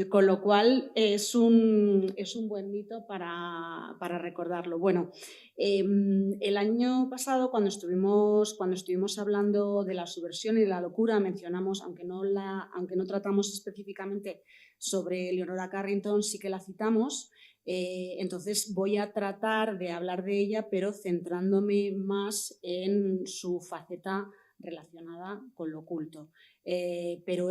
D: Con lo cual es un buen mito para recordarlo. Bueno, el año pasado cuando estuvimos hablando de la subversión y de la locura mencionamos, aunque no tratamos específicamente sobre Leonora Carrington, sí que la citamos. Entonces voy a tratar de hablar de ella, pero centrándome más en su faceta relacionada con lo oculto. Pero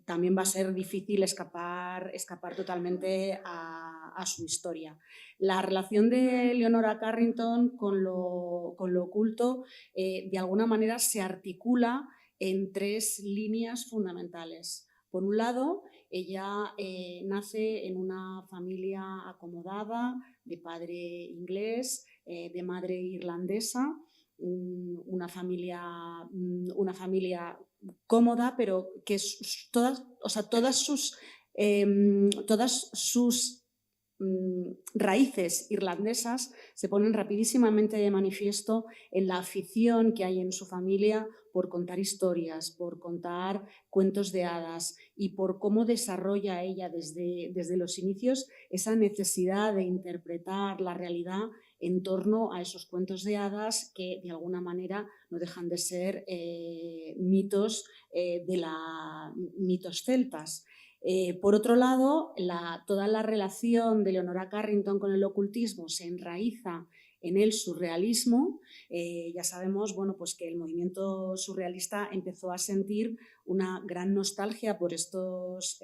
D: también va a ser difícil escapar totalmente a su historia. La relación de Leonora Carrington con lo oculto de alguna manera se articula en 3 líneas fundamentales. Por un lado, ella nace en una familia acomodada, de padre inglés, de madre irlandesa, una familia cómoda, pero que todas sus raíces irlandesas se ponen rapidísimamente de manifiesto en la afición que hay en su familia por contar historias, por contar cuentos de hadas y por cómo desarrolla ella desde los inicios esa necesidad de interpretar la realidad en torno a esos cuentos de hadas que de alguna manera no dejan de ser mitos celtas. Por otro lado, toda la relación de Leonora Carrington con el ocultismo se enraiza en el surrealismo. Ya sabemos, bueno, pues que el movimiento surrealista empezó a sentir una gran nostalgia por estos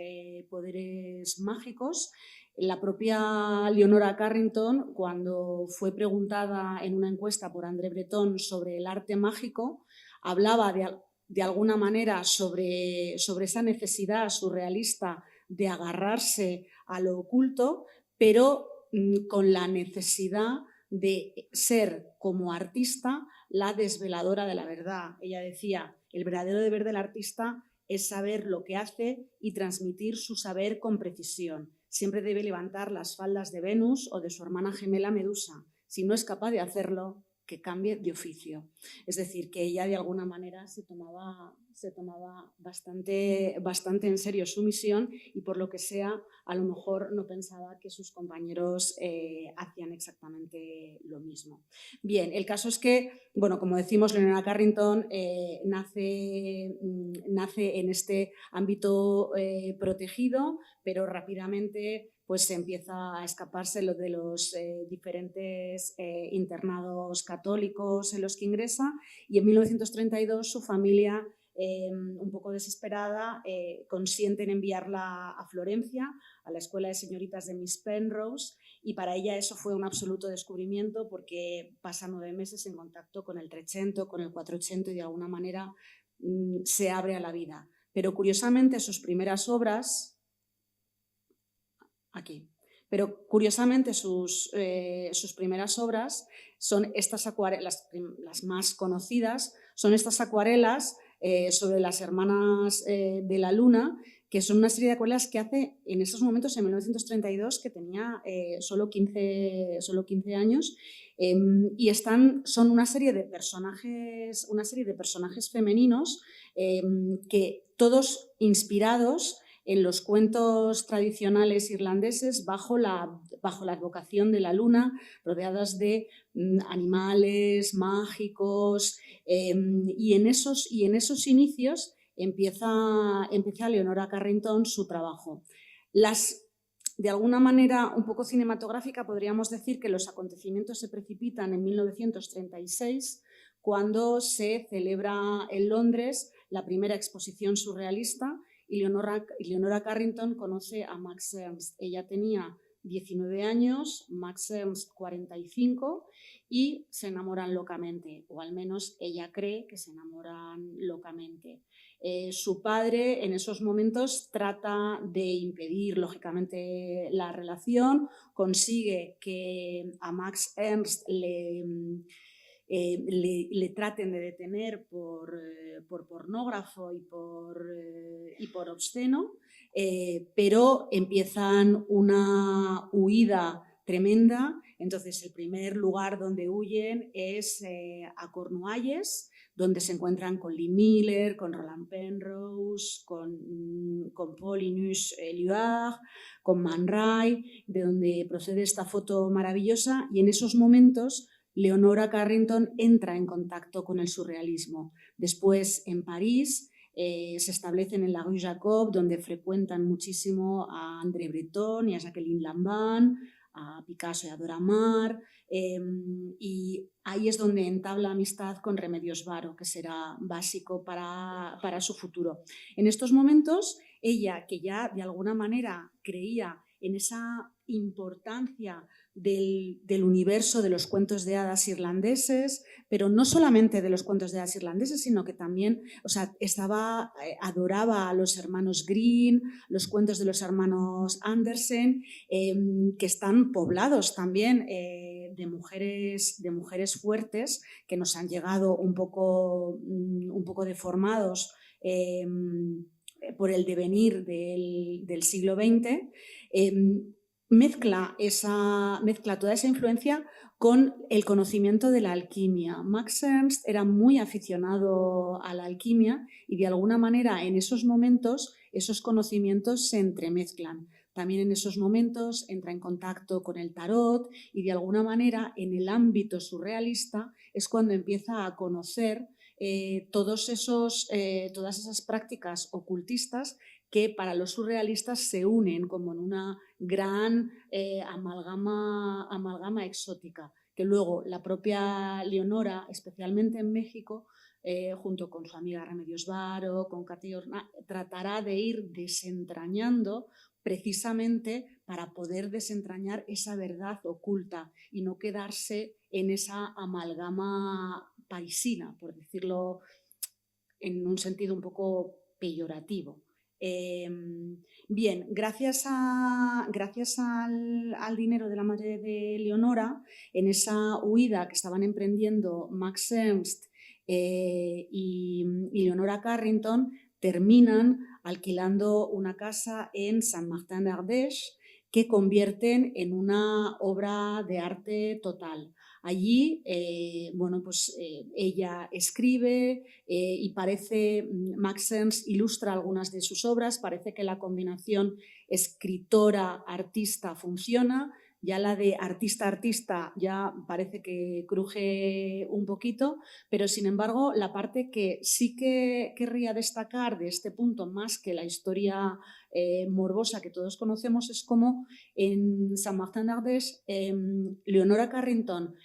D: poderes mágicos. La propia Leonora Carrington, cuando fue preguntada en una encuesta por André Breton sobre el arte mágico, hablaba de alguna manera sobre esa necesidad surrealista de agarrarse a lo oculto, pero con la necesidad de ser como artista la desveladora de la verdad. Ella decía, el verdadero deber del artista es saber lo que hace y transmitir su saber con precisión. Siempre debe levantar las faldas de Venus o de su hermana gemela Medusa. Si no es capaz de hacerlo, que cambie de oficio. Es decir, que ella de alguna manera se tomaba bastante en serio su misión y por lo que sea, a lo mejor no pensaba que sus compañeros hacían exactamente lo mismo. Bien, el caso es que, bueno, como decimos, Leonora Carrington nace en este ámbito protegido, pero rápidamente pues empieza a escaparse lo de los diferentes internados católicos en los que ingresa y en 1932 su familia, un poco desesperada, consiente en enviarla a Florencia, a la escuela de señoritas de Miss Penrose, y para ella eso fue un absoluto descubrimiento porque pasa 9 meses en contacto con el Trecento, con el Quattrocento y de alguna manera se abre a la vida. Pero curiosamente sus primeras obras... Aquí. Pero curiosamente sus primeras obras son estas acuarelas, las más conocidas, son estas acuarelas sobre las hermanas de la luna, que son una serie de acuarelas que hace en esos momentos, en 1932, que tenía solo 15 años, y son una serie de personajes femeninos que todos inspirados en los cuentos tradicionales irlandeses bajo la advocación de la luna, rodeadas de animales mágicos, y en esos inicios empieza Leonora Carrington su trabajo. De alguna manera un poco cinematográfica podríamos decir que los acontecimientos se precipitan en 1936 cuando se celebra en Londres la primera exposición surrealista y Leonora Carrington conoce a Max Ernst. Ella tenía 19 años, Max Ernst 45 y se enamoran locamente, o al menos ella cree que se enamoran locamente. Su padre en esos momentos trata de impedir lógicamente la relación, consigue que a Max Ernst le traten de detener por pornógrafo y por obsceno, pero empiezan una huida tremenda. Entonces, el primer lugar donde huyen es a Cornualles, donde se encuentran con Lee Miller, con Roland Penrose, con Paul Linus-Éluard, con Man Ray, de donde procede esta foto maravillosa, y en esos momentos Leonora Carrington entra en contacto con el surrealismo. Después, en París, se establecen en la Rue Jacob, donde frecuentan muchísimo a André Breton y a Jacqueline Lanvin, a Picasso y a Dora Maar, y ahí es donde entabla amistad con Remedios Varo, que será básico para su futuro. En estos momentos, ella, que ya de alguna manera creía en esa importancia del universo de los cuentos de hadas irlandeses, pero no solamente de los cuentos de hadas irlandeses, sino que también, o sea, adoraba a los hermanos Grimm, los cuentos de los hermanos Andersen, que están poblados también de mujeres fuertes que nos han llegado un poco deformados por el devenir del siglo XX. Mezcla toda esa influencia con el conocimiento de la alquimia. Max Ernst era muy aficionado a la alquimia y de alguna manera en esos momentos esos conocimientos se entremezclan. También en esos momentos entra en contacto con el tarot y de alguna manera en el ámbito surrealista es cuando empieza a conocer todas esas prácticas ocultistas que para los surrealistas se unen como en una gran amalgama exótica, que luego la propia Leonora, especialmente en México, junto con su amiga Remedios Varo, con Cathy Horna, tratará de ir desentrañando precisamente para poder desentrañar esa verdad oculta y no quedarse en esa amalgama parisina, por decirlo en un sentido un poco peyorativo. Bien, gracias al dinero de la madre de Leonora, en esa huida que estaban emprendiendo Max Ernst y Leonora Carrington, terminan alquilando una casa en Saint-Martin-d'Ardèche que convierten en una obra de arte total. Allí, ella escribe y parece, Max Ernst ilustra algunas de sus obras, parece que la combinación escritora-artista funciona, ya la de artista-artista ya parece que cruje un poquito, pero sin embargo la parte que sí que querría destacar de este punto, más que la historia morbosa que todos conocemos, es como en Saint-Martin-d'Ardèche Leonora Carrington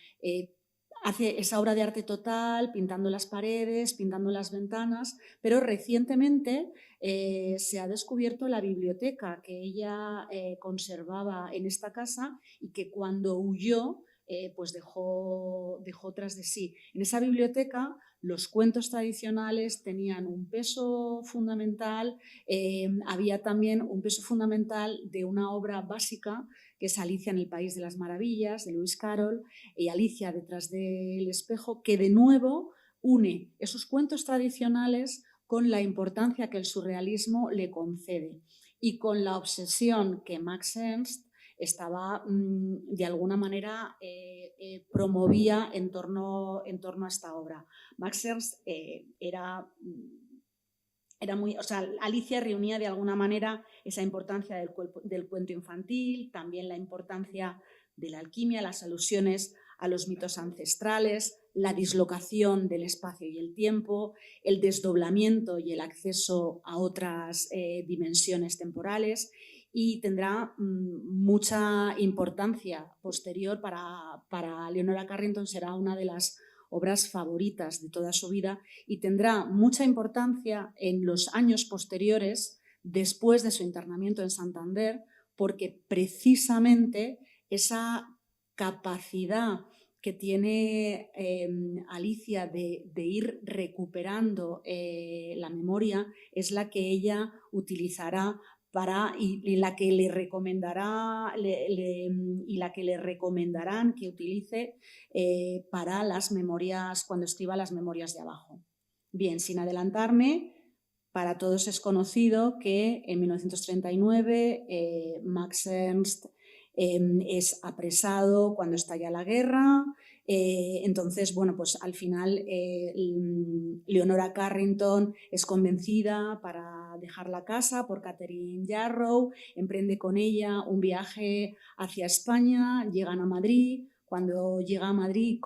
D: hace esa obra de arte total, pintando las paredes, pintando las ventanas, pero recientemente se ha descubierto la biblioteca que ella conservaba en esta casa y que cuando huyó pues dejó tras de sí. En esa biblioteca los cuentos tradicionales tenían un peso fundamental, había también un peso fundamental de una obra básica que es Alicia en el País de las Maravillas, de Lewis Carroll, y Alicia detrás del espejo, que de nuevo une esos cuentos tradicionales con la importancia que el surrealismo le concede y con la obsesión que Max Ernst estaba de alguna manera promovía en torno a esta obra. Max Ernst era muy, o sea, Alicia reunía de alguna manera esa importancia del cuento infantil, también la importancia de la alquimia, las alusiones a los mitos ancestrales, la dislocación del espacio y el tiempo, el desdoblamiento y el acceso a otras dimensiones temporales, y tendrá mucha importancia posterior para Leonora Carrington, será una de las obras favoritas de toda su vida y tendrá mucha importancia en los años posteriores después de su internamiento en Santander, porque precisamente esa capacidad que tiene Alicia de ir recuperando la memoria es la que ella utilizará y la que le recomendarán que utilice para las memorias, cuando escriba las memorias de abajo. Bien, sin adelantarme, para todos es conocido que en 1939 Max Ernst es apresado cuando estalla la guerra. Entonces, bueno, pues al final Leonora Carrington es convencida para dejar la casa por Catherine Yarrow, emprende con ella un viaje hacia España, llegan a Madrid. Cuando llega a Madrid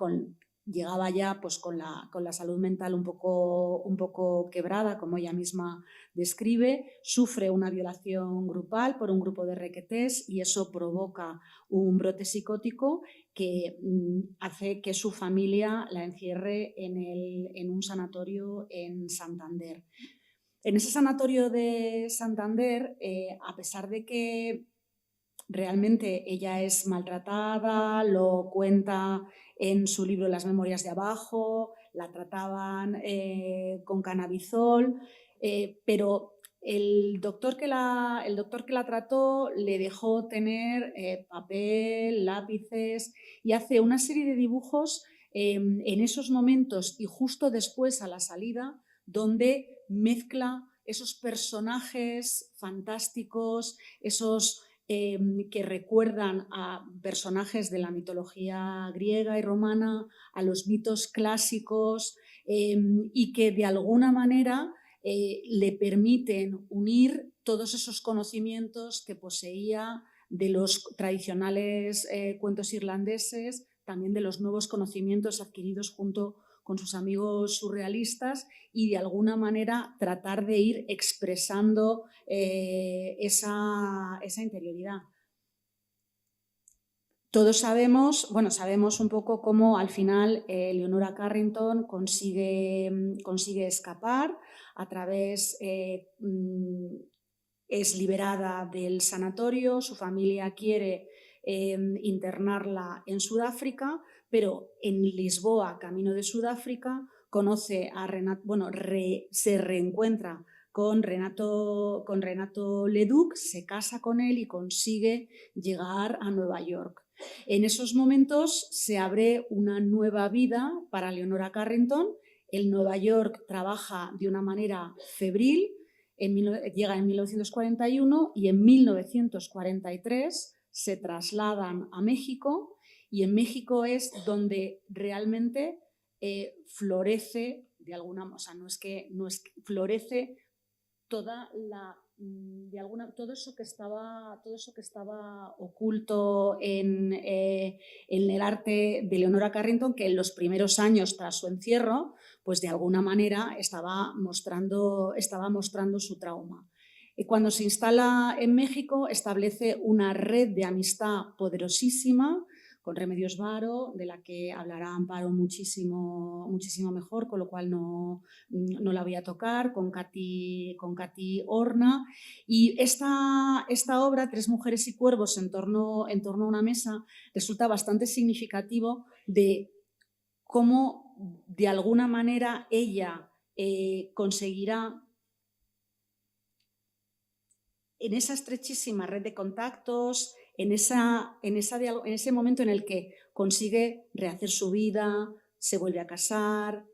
D: llegaba ya pues con la salud mental un poco quebrada, como ella misma describe, sufre una violación grupal por un grupo de requetés y eso provoca un brote psicótico que hace que su familia la encierre en un sanatorio en Santander. En ese sanatorio de Santander, a pesar de que realmente ella es maltratada, lo cuenta en su libro Las memorias de abajo, la trataban con cannabizol, pero el doctor que la trató le dejó tener papel, lápices y hace una serie de dibujos en esos momentos y justo después a la salida, donde mezcla esos personajes fantásticos, esos que recuerdan a personajes de la mitología griega y romana, a los mitos clásicos y que de alguna manera le permiten unir todos esos conocimientos que poseía de los tradicionales cuentos irlandeses, también de los nuevos conocimientos adquiridos junto con sus amigos surrealistas y de alguna manera tratar de ir expresando esa interioridad. Todos sabemos un poco cómo al final Leonora Carrington consigue escapar a través, es liberada del sanatorio, su familia quiere internarla en Sudáfrica, pero en Lisboa, camino de Sudáfrica, conoce a Renato, se reencuentra con Renato Leduc, se casa con él y consigue llegar a Nueva York. En esos momentos se abre una nueva vida para Leonora Carrington. En Nueva York trabaja de una manera febril, llega en 1941 y en 1943 se trasladan a México y en México es donde realmente florece, de alguna manera, no es que florece toda todo eso que estaba oculto en el arte de Leonora Carrington, que en los primeros años tras su encierro, pues de alguna manera estaba mostrando su trauma. Cuando se instala en México, establece una red de amistad poderosísima con Remedios Varo, de la que hablará Amparo muchísimo mejor, con lo cual no la voy a tocar, con Katy Horna. Y esta obra, Tres mujeres y cuervos en torno a una mesa, resulta bastante significativo de cómo de alguna manera ella conseguirá en esa estrechísima red de contactos, en ese momento en el que consigue rehacer su vida, se vuelve a casar,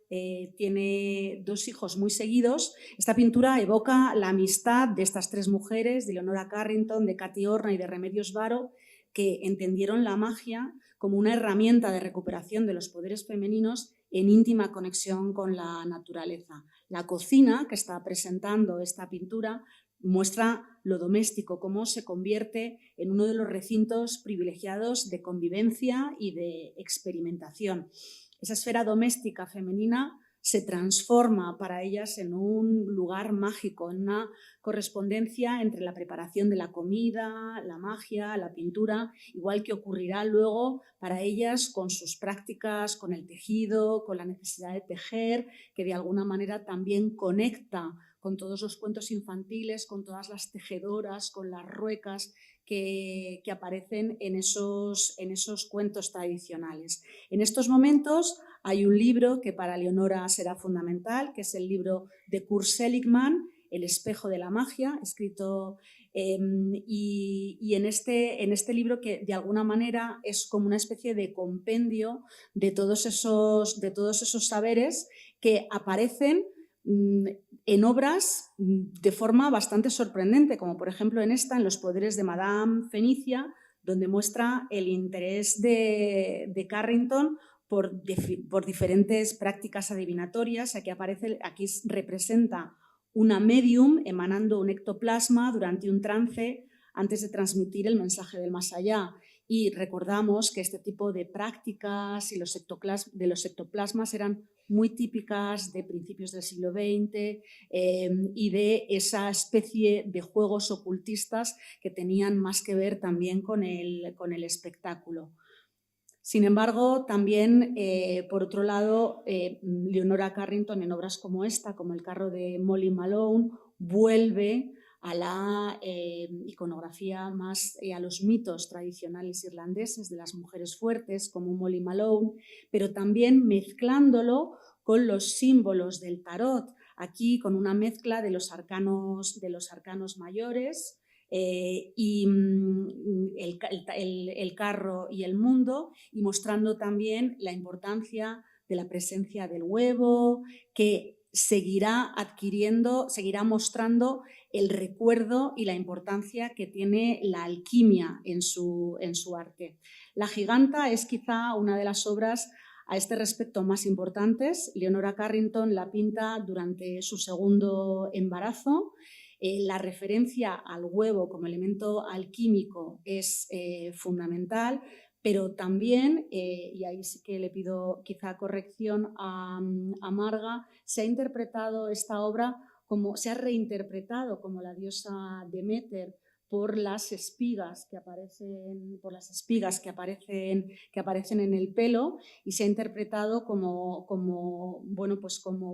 D: tiene 2 hijos muy seguidos. Esta pintura evoca la amistad de estas 3 mujeres, de Leonora Carrington, de Katy Horna y de Remedios Varo, que entendieron la magia como una herramienta de recuperación de los poderes femeninos en íntima conexión con la naturaleza. La cocina que está presentando esta pintura muestra lo doméstico, cómo se convierte en uno de los recintos privilegiados de convivencia y de experimentación. Esa esfera doméstica femenina se transforma para ellas en un lugar mágico, en una correspondencia entre la preparación de la comida, la magia, la pintura, igual que ocurrirá luego para ellas con sus prácticas, con el tejido, con la necesidad de tejer, que de alguna manera también conecta con todos los cuentos infantiles, con todas las tejedoras, con las ruecas que aparecen en esos cuentos tradicionales. En estos momentos hay un libro que para Leonora será fundamental, que es el libro de Kurt Seligman, El espejo de la magia, escrito y en este libro, que de alguna manera es como una especie de compendio de todos esos saberes que aparecen en obras de forma bastante sorprendente, como por ejemplo en Los poderes de Madame Fenicia, donde muestra el interés de Carrington por diferentes prácticas adivinatorias. Aquí representa una medium emanando un ectoplasma durante un trance antes de transmitir el mensaje del más allá. Y recordamos que este tipo de prácticas y los ectoplasmas eran muy típicas de principios del siglo XX y de esa especie de juegos ocultistas que tenían más que ver también con el espectáculo. Sin embargo, también, por otro lado, Leonora Carrington en obras como esta, como El carro de Molly Malone, vuelve a la iconografía más, a los mitos tradicionales irlandeses de las mujeres fuertes, como Molly Malone, pero también mezclándolo con los símbolos del tarot, aquí con una mezcla de los arcanos mayores, y el carro y el mundo, y mostrando también la importancia de la presencia del huevo, que seguirá mostrando el recuerdo y la importancia que tiene la alquimia en su arte. La giganta es quizá una de las obras a este respecto más importantes. Leonora Carrington la pinta durante su segundo embarazo. La referencia al huevo como elemento alquímico es fundamental, pero también, y ahí sí que le pido quizá corrección a Marga, se ha interpretado esta obra se ha reinterpretado como la diosa Deméter por las espigas que aparecen en el pelo, y se ha interpretado como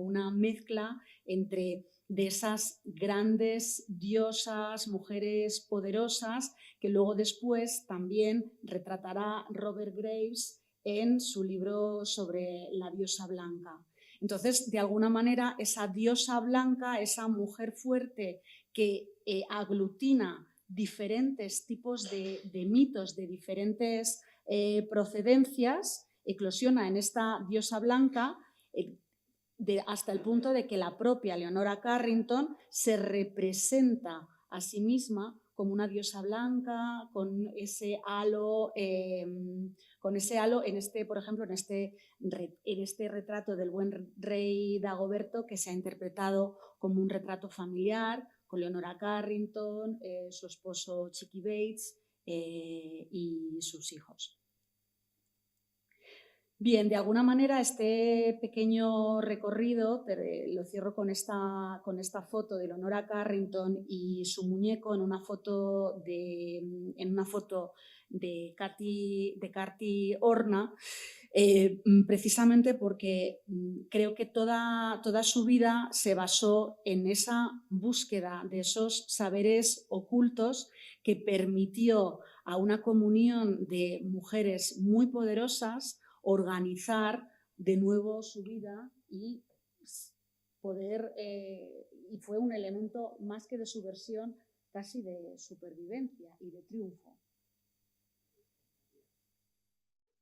D: una mezcla entre de esas grandes diosas, mujeres poderosas, que luego después también retratará Robert Graves en su libro sobre la diosa blanca. Entonces, de alguna manera, esa diosa blanca, esa mujer fuerte que aglutina diferentes tipos de mitos de diferentes procedencias, eclosiona en esta diosa blanca, hasta el punto de que la propia Leonora Carrington se representa a sí misma como una diosa blanca, con ese halo, por ejemplo, en este retrato del buen rey Dagoberto, que se ha interpretado como un retrato familiar, con Leonora Carrington, su esposo Chicky Bates y sus hijos. Bien, de alguna manera este pequeño recorrido lo cierro con esta foto de Leonora Carrington y su muñeco en una foto de Katy Horna, precisamente porque creo que toda su vida se basó en esa búsqueda de esos saberes ocultos que permitió a una comunión de mujeres muy poderosas organizar de nuevo su vida y y fue un elemento más que de subversión, casi de supervivencia y de triunfo.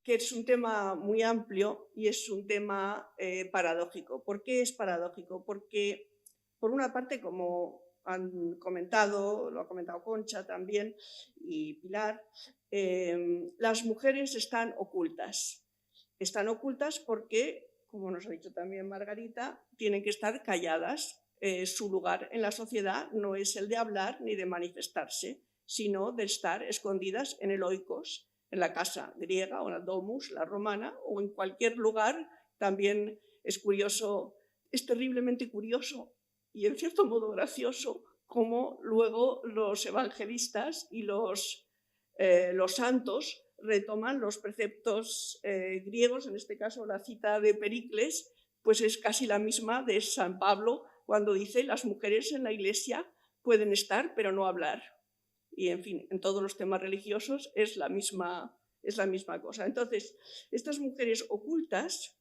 E: Que es un tema muy amplio y es un tema paradójico. ¿Por qué es paradójico? Porque, por una parte, como han comentado, lo ha comentado Concha también y Pilar, las mujeres están ocultas. Están ocultas porque, como nos ha dicho también Margarita, tienen que estar calladas. Su lugar en la sociedad no es el de hablar ni de manifestarse, sino de estar escondidas en el oikos, en la casa griega o en la domus, la romana, o en cualquier lugar. También es curioso, es terriblemente curioso y en cierto modo gracioso cómo luego los evangelistas y los santos retoman los preceptos griegos. En este caso la cita de Pericles pues es casi la misma de San Pablo, cuando dice: las mujeres en la iglesia pueden estar pero no hablar. Y en fin, en todos los temas religiosos es la misma cosa. Entonces, estas mujeres ocultas,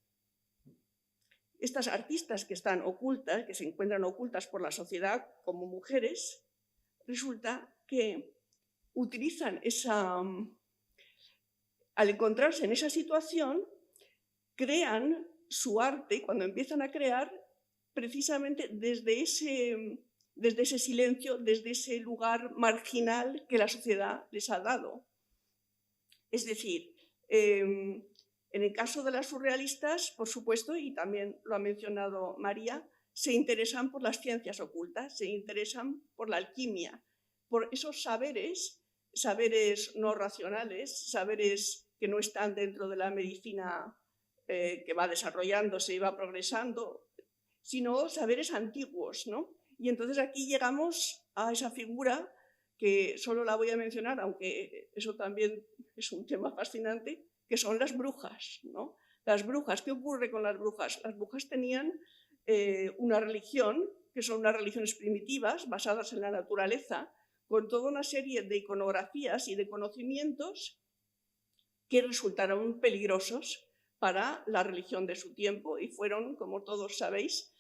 E: estas artistas que están ocultas, que se encuentran ocultas por la sociedad como mujeres, resulta que utilizan al encontrarse en esa situación, crean su arte, y cuando empiezan a crear, precisamente desde ese silencio, desde ese lugar marginal que la sociedad les ha dado. Es decir, en el caso de las surrealistas, por supuesto, y también lo ha mencionado María, se interesan por las ciencias ocultas, se interesan por la alquimia, por esos saberes no racionales, saberes que no están dentro de la medicina que va desarrollándose y va progresando, sino saberes antiguos, ¿no? Y entonces aquí llegamos a esa figura que solo la voy a mencionar, aunque eso también es un tema fascinante, que son las brujas, ¿no? Las brujas, ¿qué ocurre con las brujas? Las brujas tenían una religión, que son unas religiones primitivas, basadas en la naturaleza, con toda una serie de iconografías y de conocimientos que resultaron peligrosos para la religión de su tiempo y fueron, como todos sabéis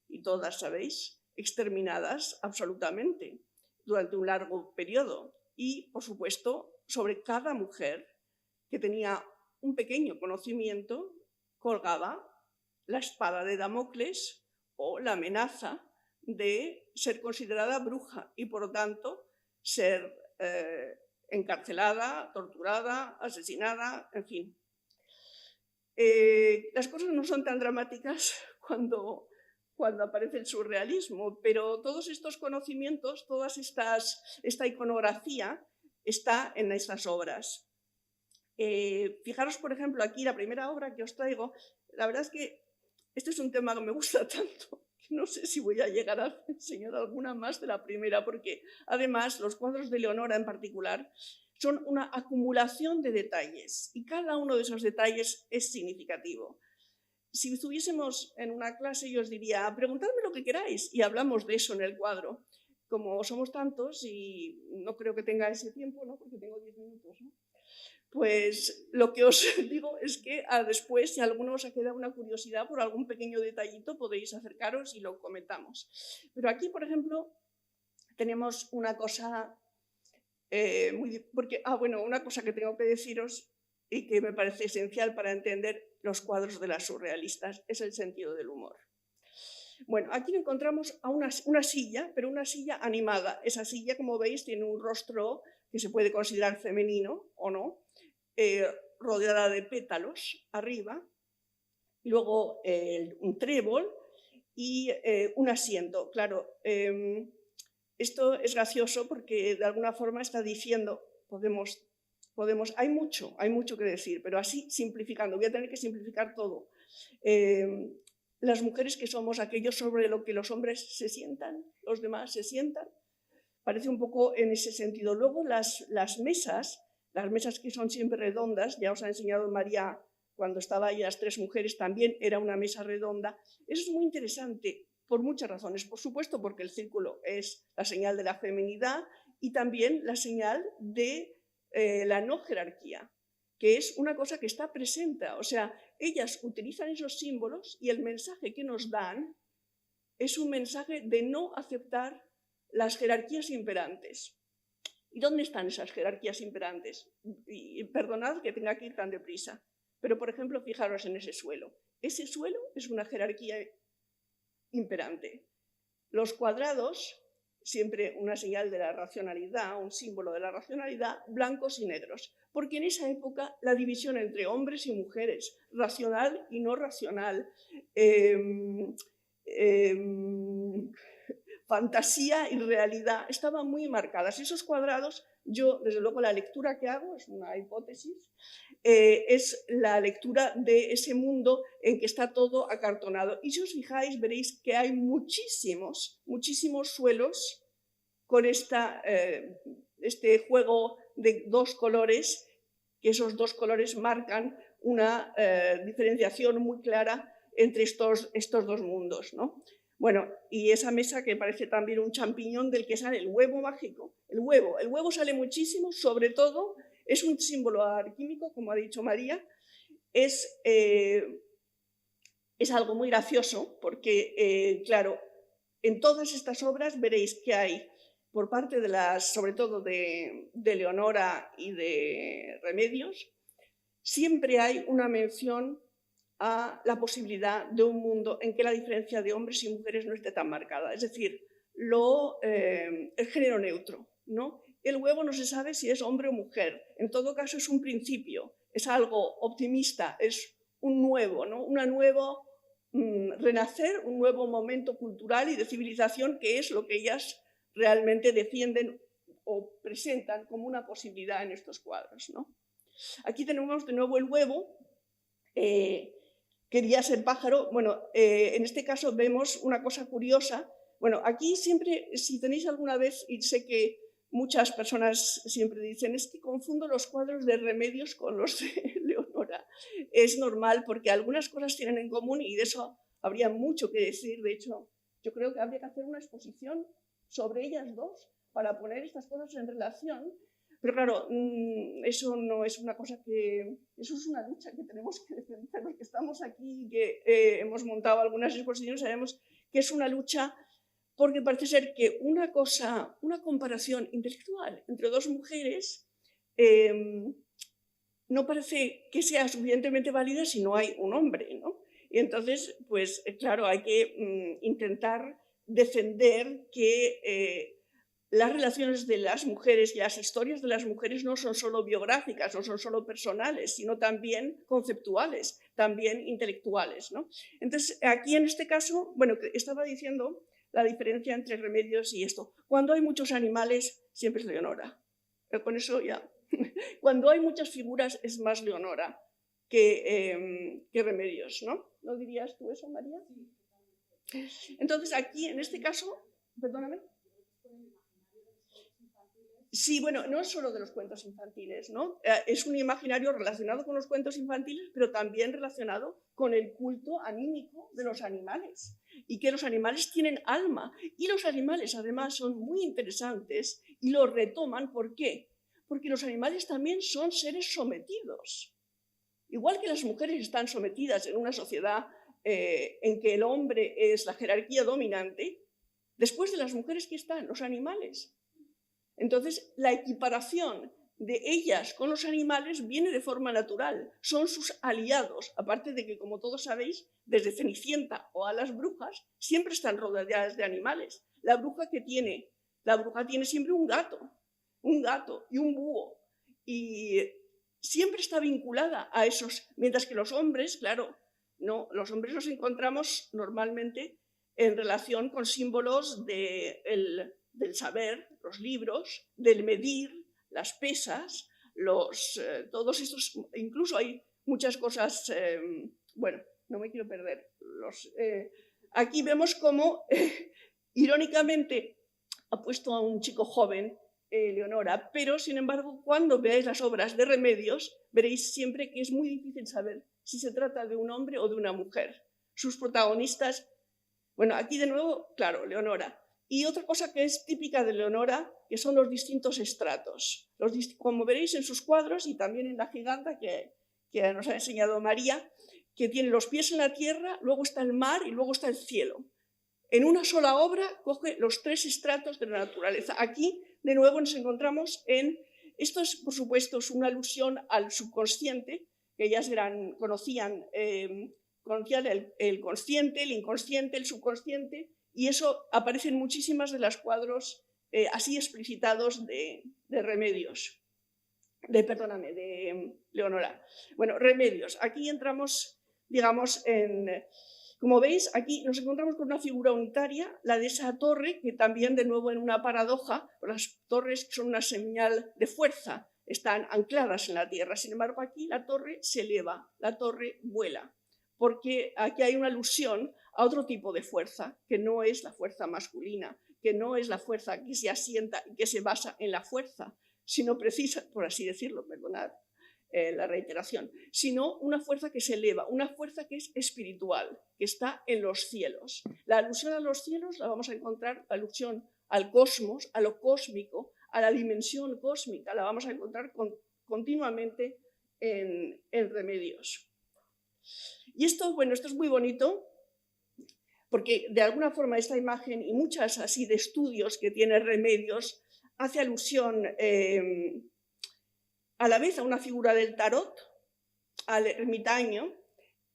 E: y todas sabéis, exterminadas absolutamente durante un largo periodo. Y, por supuesto, sobre cada mujer que tenía un pequeño conocimiento, colgaba la espada de Damocles o la amenaza de ser considerada bruja y, por lo tanto, ser encarcelada, torturada, asesinada, en fin. Las cosas no son tan dramáticas cuando aparece el surrealismo, pero todos estos conocimientos, esta iconografía está en estas obras. Fijaros, por ejemplo, aquí la primera obra que os traigo, la verdad es que este es un tema que me gusta tanto, que no sé si voy a llegar a enseñar alguna más de la primera, porque además los cuadros de Leonora en particular son una acumulación de detalles y cada uno de esos detalles es significativo. Si estuviésemos en una clase yo os diría, preguntadme lo que queráis y hablamos de eso en el cuadro. Como somos tantos y no creo que tenga ese tiempo, ¿no? Porque tengo 10 minutos, ¿no? Pues lo que os digo es que después, si a alguno os ha quedado una curiosidad por algún pequeño detallito, podéis acercaros y lo comentamos. Pero aquí, por ejemplo, tenemos una cosa una cosa que tengo que deciros y que me parece esencial para entender los cuadros de las surrealistas, es el sentido del humor. Bueno, aquí encontramos a una silla, pero una silla animada. Esa silla, como veis, tiene un rostro que se puede considerar femenino o no, rodeada de pétalos arriba, luego un trébol y un asiento. Claro, esto es gracioso porque de alguna forma está diciendo, hay mucho que decir, pero así simplificando, voy a tener que simplificar todo. Las mujeres que somos aquellos sobre lo que los hombres se sientan, los demás se sientan, parece un poco en ese sentido. Luego las mesas que son siempre redondas, ya os ha enseñado María cuando estaba ahí las 3 mujeres, también era una mesa redonda. Eso es muy interesante por muchas razones. Por supuesto, porque el círculo es la señal de la feminidad y también la señal de la no jerarquía, que es una cosa que está presente. O sea, ellas utilizan esos símbolos y el mensaje que nos dan es un mensaje de no aceptar las jerarquías imperantes. ¿Y dónde están esas jerarquías imperantes? Y perdonad que tenga que ir tan deprisa, pero por ejemplo, fijaros en ese suelo. Ese suelo es una jerarquía imperante. Los cuadrados, siempre una señal de la racionalidad, un símbolo de la racionalidad, blancos y negros, porque en esa época la división entre hombres y mujeres, racional y no racional, fantasía y realidad estaban muy marcadas. Esos cuadrados, yo desde luego la lectura que hago, es una hipótesis, es la lectura de ese mundo en que está todo acartonado. Y si os fijáis veréis que hay muchísimos suelos con este juego de 2 colores, que esos 2 colores marcan una diferenciación muy clara entre estos 2 mundos, ¿no? Bueno, y esa mesa que parece también un champiñón del que sale el huevo mágico. El huevo sale muchísimo, sobre todo, es un símbolo alquímico, como ha dicho María. Es algo muy gracioso porque, claro, en todas estas obras veréis que hay, por parte de sobre todo de Leonora y de Remedios, siempre hay una mención a la posibilidad de un mundo en que la diferencia de hombres y mujeres no esté tan marcada, es decir, el género neutro, ¿no? el huevo no se sabe si es hombre o mujer. En todo caso es un principio, es algo optimista, es un nuevo, ¿no? Una nuevo renacer, un nuevo momento cultural y de civilización, que es lo que ellas realmente defienden o presentan como una posibilidad en estos cuadros, ¿no? Aquí tenemos de nuevo el huevo. Quería ser pájaro. Bueno, en este caso vemos una cosa curiosa. Bueno, aquí siempre, si tenéis alguna vez, y sé que muchas personas siempre dicen, es que confundo los cuadros de Remedios con los de Leonora. Es normal porque algunas cosas tienen en común y de eso habría mucho que decir. De hecho, yo creo que habría que hacer una exposición sobre ellas dos para poner estas cosas en relación. Pero claro, eso no es una cosa que... Eso es una lucha que tenemos que defender. Los que estamos aquí y que hemos montado algunas exposiciones sabemos que es una lucha, porque parece ser que una comparación intelectual entre dos mujeres no parece que sea suficientemente válida si no hay un hombre, ¿no? Y entonces, pues claro, hay que intentar defender que las relaciones de las mujeres y las historias de las mujeres no son solo biográficas, no son solo personales, sino también conceptuales, también intelectuales, ¿no? Entonces, aquí en este caso, bueno, estaba diciendo la diferencia entre Remedios y esto. Cuando hay muchos animales, siempre es Leonora. Pero con eso ya. Cuando hay muchas figuras, es más Leonora que Remedios, ¿no? ¿No dirías tú eso, María? Entonces, aquí, en este caso, perdóname. Sí, bueno, no es solo de los cuentos infantiles, ¿no? Es un imaginario relacionado con los cuentos infantiles, pero también relacionado con el culto anímico de los animales, y que los animales tienen alma, y los animales además son muy interesantes y lo retoman. ¿Por qué? Porque los animales también son seres sometidos. Igual que las mujeres están sometidas en una sociedad en que el hombre es la jerarquía dominante, después de las mujeres, ¿qué están? Los animales. Entonces, la equiparación de ellas con los animales viene de forma natural, son sus aliados, aparte de que, como todos sabéis, desde Cenicienta o a las brujas, siempre están rodeadas de animales. La bruja tiene siempre un gato y un búho, y siempre está vinculada a esos, mientras que los hombres, claro, no, los hombres nos encontramos normalmente en relación con símbolos del saber, los libros, del medir, las pesas, todos estos, incluso hay muchas cosas, bueno, no me quiero perder. Aquí vemos cómo, irónicamente, ha puesto a un chico joven, Leonora, pero sin embargo, cuando veáis las obras de Remedios, veréis siempre que es muy difícil saber si se trata de un hombre o de una mujer. Sus protagonistas, bueno, aquí de nuevo, claro, Leonora. Y otra cosa que es típica de Leonora, que son los distintos estratos. Como veréis en sus cuadros y también en la giganta que nos ha enseñado María, que tiene los pies en la tierra, luego está el mar y luego está el cielo. En una sola obra coge los tres estratos de la naturaleza. Aquí, de nuevo, nos encontramos en... Esto es, por supuesto, es una alusión al subconsciente, que ellas conocían el consciente, el inconsciente, el subconsciente, y eso aparece en muchísimas de las cuadros así explicitados de Remedios, de Leonora. Bueno, Remedios. Aquí entramos, digamos, como veis, aquí nos encontramos con una figura unitaria, la de esa torre, que también, de nuevo, en una paradoja, las torres son una señal de fuerza, están ancladas en la tierra. Sin embargo, aquí la torre se eleva, la torre vuela, porque aquí hay una alusión a otro tipo de fuerza, que no es la fuerza masculina, que no es la fuerza que se asienta y que se basa en la fuerza, sino precisa, por así decirlo, perdonad la reiteración, sino una fuerza que se eleva, una fuerza que es espiritual, que está en los cielos. La alusión a los cielos la vamos a encontrar, la alusión al cosmos, a lo cósmico, a la dimensión cósmica, la vamos a encontrar continuamente en Remedios. Y esto, bueno, esto es muy bonito, porque de alguna forma esta imagen y muchas así de estudios que tiene Remedios hace alusión a la vez a una figura del tarot, al ermitaño,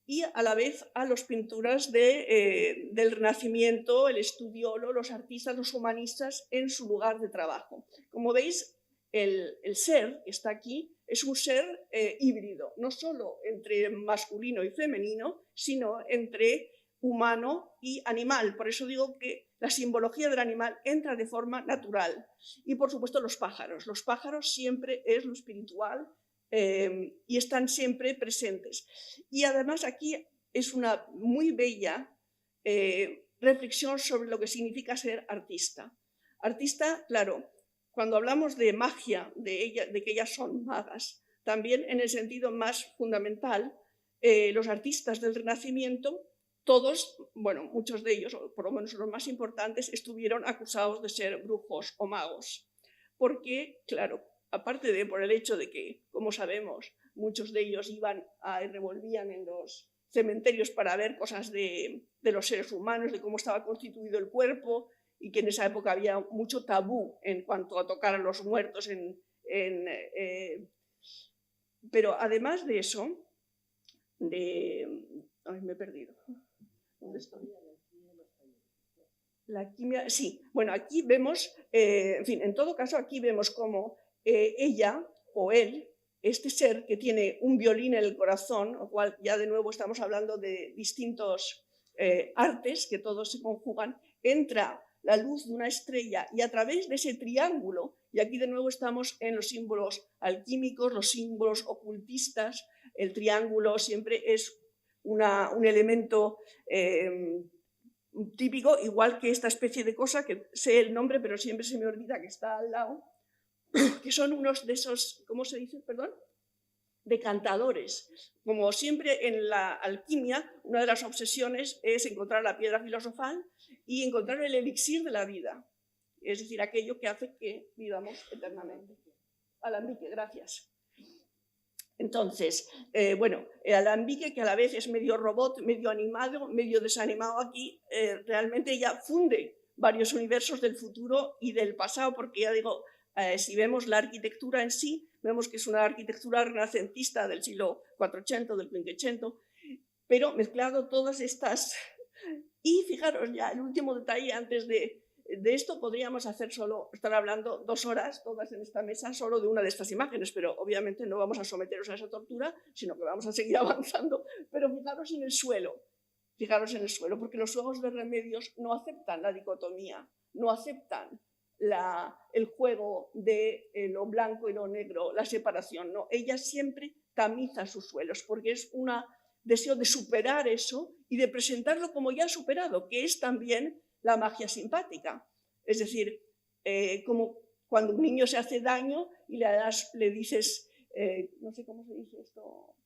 E: y a la vez a las pinturas del Renacimiento, el estudiolo, los artistas, los humanistas en su lugar de trabajo. Como veis, el ser que está aquí es un ser híbrido, no solo entre masculino y femenino, sino entre humano y animal. Por eso digo que la simbología del animal entra de forma natural. Y por supuesto los pájaros. Los pájaros siempre es lo espiritual y están siempre presentes. Y además aquí es una muy bella reflexión sobre lo que significa ser artista. Artista, claro, cuando hablamos de magia, de que ellas son magas, también en el sentido más fundamental, los artistas del Renacimiento, todos, bueno, muchos de ellos, o por lo menos los más importantes, estuvieron acusados de ser brujos o magos. Porque, claro, aparte de por el hecho de que, como sabemos, muchos de ellos iban y revolvían en los cementerios para ver cosas de los seres humanos, de cómo estaba constituido el cuerpo, y que en esa época había mucho tabú en cuanto a tocar a los muertos. Pero además de eso, ay, me he perdido. ¿Dónde estoy? La quimia, sí. Bueno, aquí vemos, en fin, en todo caso, aquí vemos cómo ella o él, este ser que tiene un violín en el corazón, lo cual ya de nuevo estamos hablando de distintos artes que todos se conjugan, entra la luz de una estrella y a través de ese triángulo, y aquí de nuevo estamos en los símbolos alquímicos, los símbolos ocultistas, el triángulo siempre es un elemento típico, igual que esta especie de cosa, que sé el nombre pero siempre se me olvida que está al lado, que son unos de esos, ¿cómo se dice? Perdón, decantadores. Como siempre en la alquimia, una de las obsesiones es encontrar la piedra filosofal y encontrar el elixir de la vida, es decir, aquello que hace que vivamos eternamente. Alambique, gracias. Entonces, bueno, el alambique, que a la vez es medio robot, medio animado, medio desanimado aquí, realmente ella funde varios universos del futuro y del pasado, porque ya digo, si vemos la arquitectura en sí, vemos que es una arquitectura renacentista del siglo IV00, del V500, pero mezclado todas estas. Y fijaros ya, el último detalle antes de esto, podríamos estar hablando 2 horas todas en esta mesa solo de una de estas imágenes, pero obviamente no vamos a someteros a esa tortura, sino que vamos a seguir avanzando. Pero fijaros en el suelo, porque los juegos de remedios no aceptan la dicotomía, no aceptan el juego de lo blanco y lo negro, la separación, no. Ella siempre tamiza sus suelos, porque es un deseo de superar eso y de presentarlo como ya superado, que es también la magia simpática. Es decir, como cuando un niño se hace daño y le dices, no sé cómo se dice esto,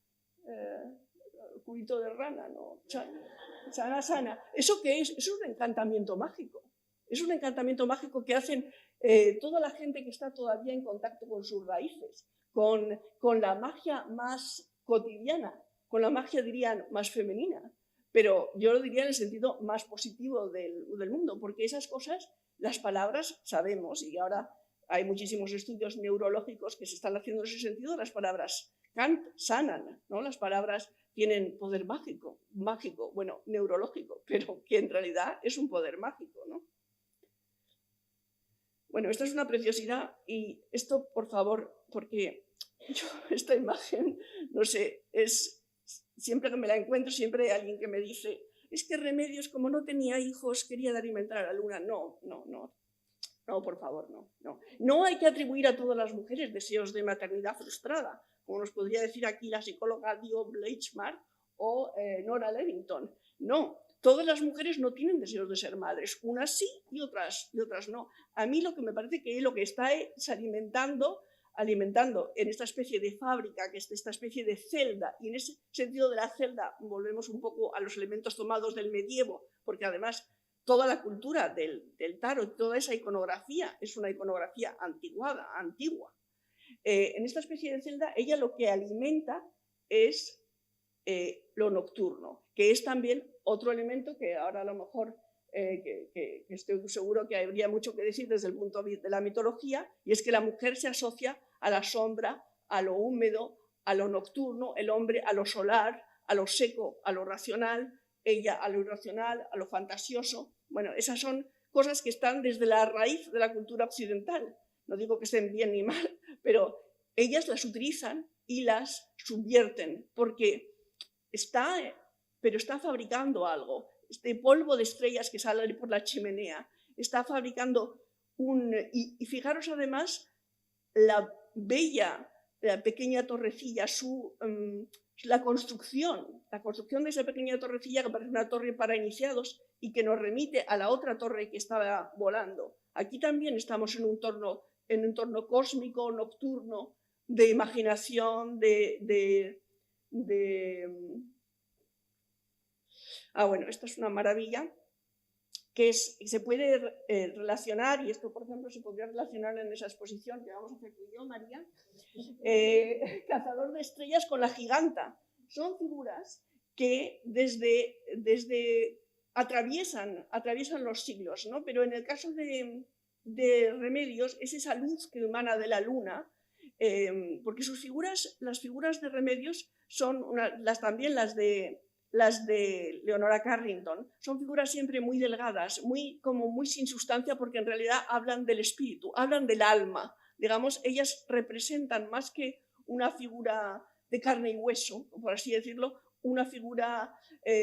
E: culito de rana, ¿no? Sana. ¿Eso qué es? Es un encantamiento mágico. Es un encantamiento mágico que hacen toda la gente que está todavía en contacto con sus raíces, con la magia más cotidiana, con la magia, dirían, más femenina. Pero yo lo diría en el sentido más positivo del mundo, porque esas cosas, las palabras, sabemos, y ahora hay muchísimos estudios neurológicos que se están haciendo en ese sentido, las palabras sanan, ¿no? Las palabras tienen poder mágico, bueno, neurológico, pero que en realidad es un poder mágico, ¿no? Bueno, esta es una preciosidad y esto, por favor, porque yo esta imagen, no sé, siempre que me la encuentro, siempre hay alguien que me dice, es que Remedios, como no tenía hijos, quería dar alimentar a la luna. No, por favor, no. No hay que atribuir a todas las mujeres deseos de maternidad frustrada, como nos podría decir aquí la psicóloga Dio Bleichmark o Nora Levington. No, todas las mujeres no tienen deseos de ser madres, unas sí y otras no. A mí lo que me parece que lo que está es alimentando en esta especie de fábrica, que es esta especie de celda, y en ese sentido de la celda volvemos un poco a los elementos tomados del medievo, porque además toda la cultura del tarot, toda esa iconografía es una iconografía antigua. En esta especie de celda ella lo que alimenta es lo nocturno, que es también otro elemento que ahora a lo mejor que estoy seguro que habría mucho que decir desde el punto de la mitología, y es que la mujer se asocia a la sombra, a lo húmedo, a lo nocturno, el hombre a lo solar, a lo seco, a lo racional, ella a lo irracional, a lo fantasioso. Bueno, esas son cosas que están desde la raíz de la cultura occidental, no digo que estén bien ni mal, pero ellas las utilizan y las subvierten, porque está fabricando algo. Este polvo de estrellas que sale por la chimenea está fabricando y fijaros además la pequeña torrecilla, la construcción de esa pequeña torrecilla que parece una torre para iniciados y que nos remite a la otra torre que estaba volando. Aquí también estamos en un entorno cósmico, nocturno, de imaginación, bueno, esta es una maravilla que se puede relacionar, y esto, por ejemplo, se podría relacionar en esa exposición que vamos a hacer tú y yo, María, Cazador de estrellas con la giganta. Son figuras que atraviesan los siglos, ¿no? Pero en el caso de Remedios es esa luz que emana de la luna, porque las figuras de Remedios son también las de Leonora Carrington, son figuras siempre muy delgadas, muy sin sustancia, porque en realidad hablan del espíritu, hablan del alma. Digamos, ellas representan más que una figura de carne y hueso, por así decirlo, una figura,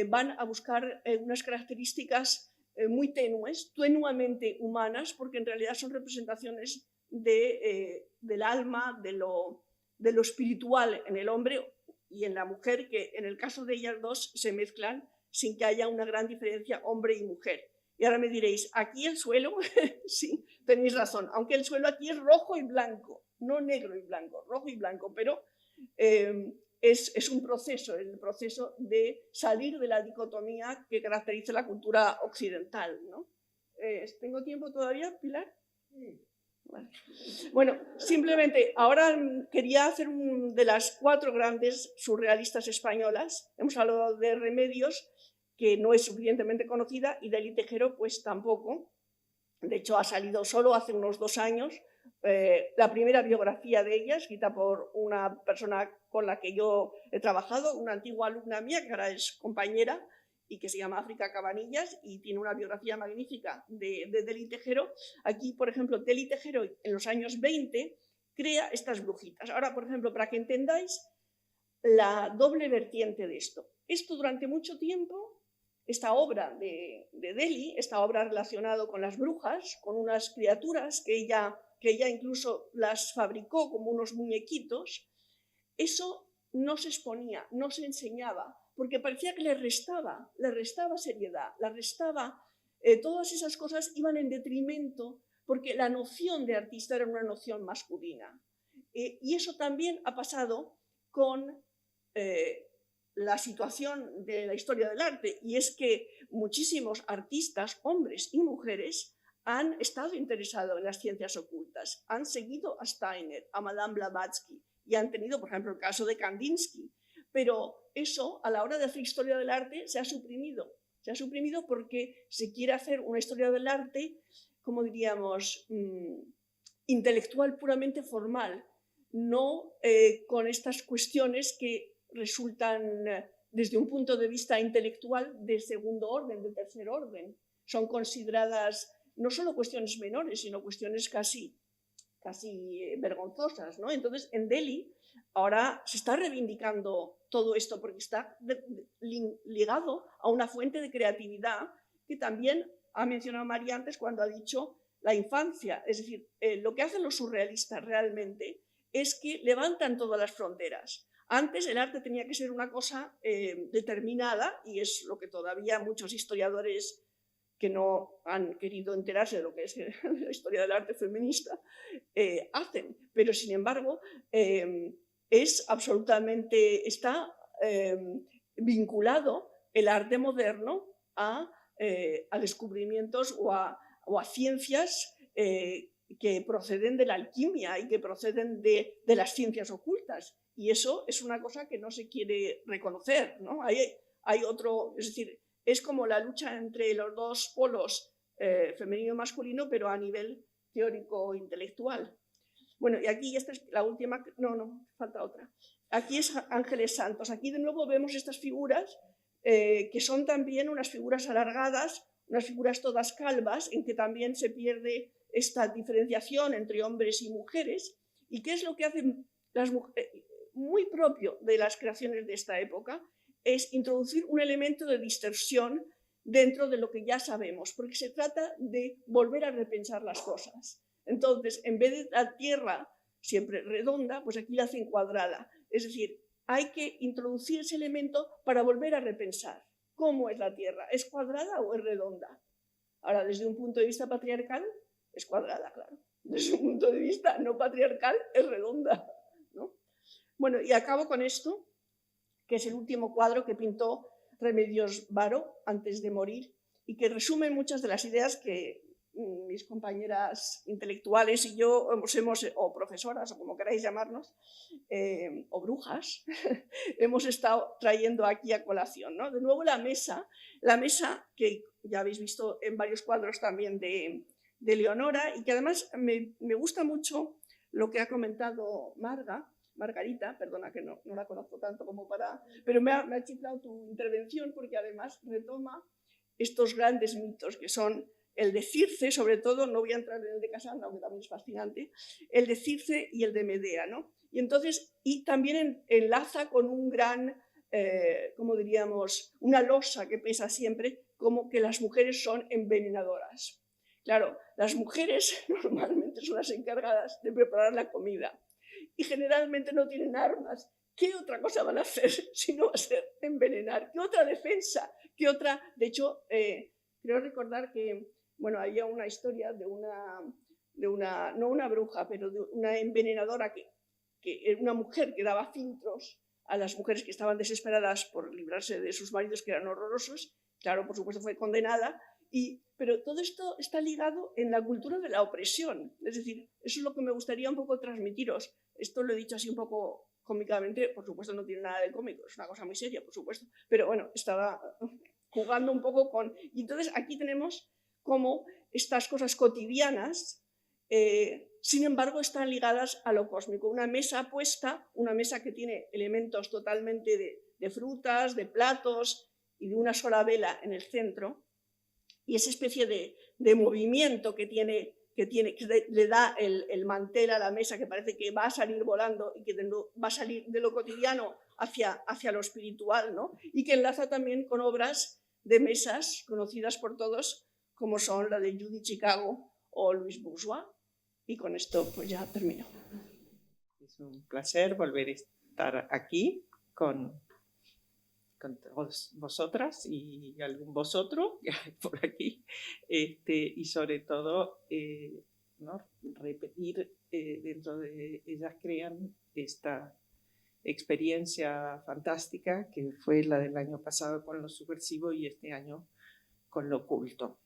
E: van a buscar unas características muy tenuamente humanas, porque en realidad son representaciones del alma, de lo espiritual en el hombre y en la mujer, que en el caso de ellas dos se mezclan sin que haya una gran diferencia hombre y mujer. Y ahora me diréis, aquí el suelo, sí, tenéis razón, aunque el suelo aquí es rojo y blanco, no negro y blanco, rojo y blanco, pero es un proceso, el proceso de salir de la dicotomía que caracteriza la cultura occidental, ¿no? ¿Tengo tiempo todavía, Pilar? Sí. Vale. Bueno, simplemente ahora quería hacer de las 4 grandes surrealistas españolas. Hemos hablado de Remedios, que no es suficientemente conocida, y de Eli Tejero pues tampoco. De hecho ha salido solo hace unos 2 años la primera biografía de ella, escrita por una persona con la que yo he trabajado, una antigua alumna mía que ahora es compañera, y que se llama África Cabanillas, y tiene una biografía magnífica de Eli Tejero. Aquí, por ejemplo, Eli Tejero en los años 20 crea estas brujitas. Ahora, por ejemplo, para que entendáis la doble vertiente de esto. Esto durante mucho tiempo, esta obra de Deli, esta obra relacionada con las brujas, con unas criaturas que ella incluso las fabricó como unos muñequitos, eso no se exponía, no se enseñaba, porque parecía que le restaba seriedad, todas esas cosas iban en detrimento, porque la noción de artista era una noción masculina. Y eso también ha pasado con la situación de la historia del arte, y es que muchísimos artistas, hombres y mujeres, han estado interesados en las ciencias ocultas, han seguido a Steiner, a Madame Blavatsky, y han tenido, por ejemplo, el caso de Kandinsky. Pero eso, a la hora de hacer historia del arte, se ha suprimido. Se ha suprimido porque se quiere hacer una historia del arte, como diríamos, intelectual, puramente formal, no con estas cuestiones que resultan, desde un punto de vista intelectual, de segundo orden, de tercer orden. Son consideradas no solo cuestiones menores, sino cuestiones casi vergonzosas, ¿no? Entonces, en Deli ahora se está reivindicando todo esto porque está ligado a una fuente de creatividad que también ha mencionado María antes cuando ha dicho la infancia. Es decir, lo que hacen los surrealistas realmente es que levantan todas las fronteras. Antes el arte tenía que ser una cosa determinada, y es lo que todavía muchos historiadores que no han querido enterarse de lo que es la historia del arte feminista hacen. Pero, sin embargo, está vinculado el arte moderno a descubrimientos o a ciencias que proceden de la alquimia y que proceden de las ciencias ocultas. Y eso es una cosa que no se quiere reconocer, ¿no? Hay otro, es decir, es como la lucha entre los dos polos, femenino y masculino, pero a nivel teórico-intelectual. Bueno, y aquí esta es la última, no, falta otra. Aquí es Ángeles Santos. Aquí de nuevo vemos estas figuras que son también unas figuras alargadas, unas figuras todas calvas, en que también se pierde esta diferenciación entre hombres y mujeres. ¿Y qué es lo que hacen las mujeres? Muy propio de las creaciones de esta época es introducir un elemento de distorsión dentro de lo que ya sabemos, porque se trata de volver a repensar las cosas. Entonces, en vez de la Tierra siempre redonda, pues aquí la hacen cuadrada. Es decir, hay que introducir ese elemento para volver a repensar cómo es la Tierra. ¿Es cuadrada o es redonda? Ahora, desde un punto de vista patriarcal, es cuadrada, claro. Desde un punto de vista no patriarcal, es redonda, ¿no? Bueno, y acabo con esto, que es el último cuadro que pintó Remedios Varo antes de morir y que resume muchas de las ideas que mis compañeras intelectuales y yo o profesoras, o como queráis llamarnos, o brujas, hemos estado trayendo aquí a colación, ¿no? De nuevo la mesa que ya habéis visto en varios cuadros también de Leonora, y que además me gusta mucho lo que ha comentado Margarita, perdona que no la conozco tanto como para... Pero me ha chiflado tu intervención porque además retoma estos grandes mitos que son el de Circe, sobre todo, no voy a entrar en el de Casandra, aunque también es fascinante, el de Circe y el de Medea, ¿no? Y entonces, y también enlaza con un gran, como diríamos, una losa que pesa siempre, como que las mujeres son envenenadoras. Claro, las mujeres normalmente son las encargadas de preparar la comida y generalmente no tienen armas. ¿Qué otra cosa van a hacer si no va a ser envenenar? ¿Qué otra defensa? ¿Qué otra? De hecho, creo recordar que, bueno, había una historia de una no una bruja, pero de una envenenadora que era una mujer que daba filtros a las mujeres que estaban desesperadas por librarse de sus maridos que eran horrorosos. Claro, por supuesto fue condenada, pero todo esto está ligado en la cultura de la opresión. Es decir, eso es lo que me gustaría un poco transmitiros. Esto lo he dicho así un poco cómicamente, por supuesto no tiene nada de cómico, es una cosa muy seria, por supuesto, pero bueno, estaba jugando un poco con... Y entonces aquí tenemos cómo estas cosas cotidianas, sin embargo, están ligadas a lo cósmico. Una mesa puesta, una mesa que tiene elementos totalmente de frutas, de platos y de una sola vela en el centro, y esa especie de movimiento que le da el mantel a la mesa, que parece que va a salir volando y que va a salir de lo cotidiano hacia lo espiritual, ¿no? Y que enlaza también con obras de mesas conocidas por todos, como son la de Judy Chicago o Louis Bourgeois. Y con esto pues ya termino.
F: Es un placer volver a estar aquí con todos vosotras y algún vosotro por aquí, y sobre todo ¿no? repetir dentro de Ellas Crean esta experiencia fantástica que fue la del año pasado con lo subversivo y este año con lo oculto.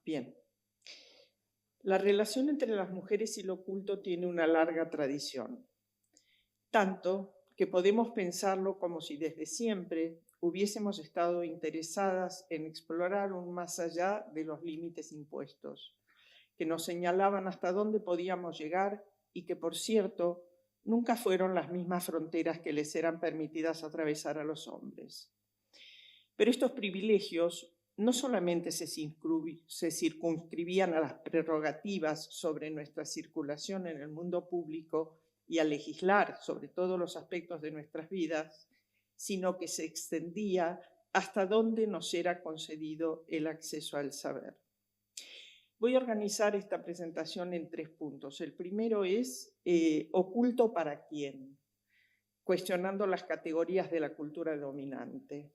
F: Bien. La relación entre las mujeres y lo oculto tiene una larga tradición, tanto que podemos pensarlo como si desde siempre hubiésemos estado interesadas en explorar un más allá de los límites impuestos, que nos señalaban hasta dónde podíamos llegar y que, por cierto, nunca fueron las mismas fronteras que les eran permitidas atravesar a los hombres. Pero estos privilegios no solamente se circunscribían a las prerrogativas sobre nuestra circulación en el mundo público y a legislar sobre todos los aspectos de nuestras vidas, sino que se extendía hasta donde nos era concedido el acceso al saber. Voy a organizar esta presentación en 3 puntos. El primero es ¿oculto para quién? Cuestionando las categorías de la cultura dominante.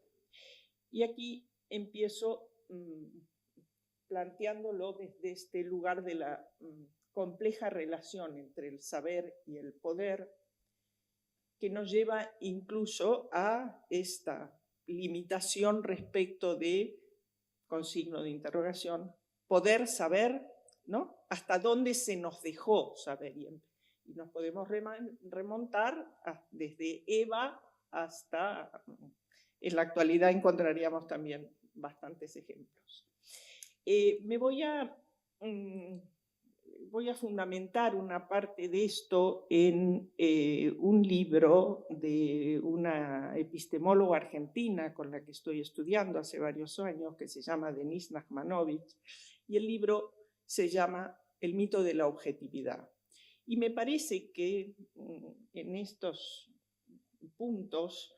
F: Y aquí empiezo planteándolo desde este lugar de la compleja relación entre el saber y el poder, que nos lleva incluso a esta limitación respecto de, con signo de interrogación, poder saber, ¿no? Hasta dónde se nos dejó saber. Y nos podemos remontar desde Eva hasta... En la actualidad encontraríamos también bastantes ejemplos. Me voy a voy a fundamentar una parte de esto en un libro de una epistemóloga argentina con la que estoy estudiando hace varios años, que se llama Denise Nachmanovitch, y el libro se llama El mito de la objetividad. Y me parece que en estos puntos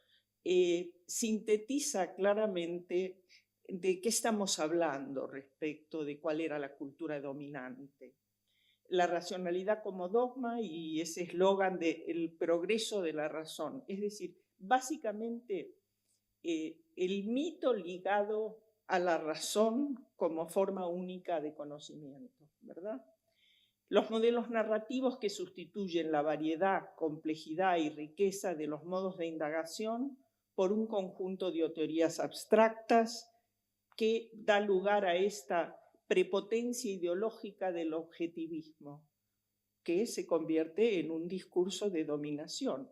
F: sintetiza claramente de qué estamos hablando respecto de cuál era la cultura dominante. La racionalidad como dogma y ese eslogan de el progreso de la razón. Es decir, básicamente el mito ligado a la razón como forma única de conocimiento, ¿verdad? Los modelos narrativos que sustituyen la variedad, complejidad y riqueza de los modos de indagación por un conjunto de teorías abstractas que da lugar a esta prepotencia ideológica del objetivismo, que se convierte en un discurso de dominación.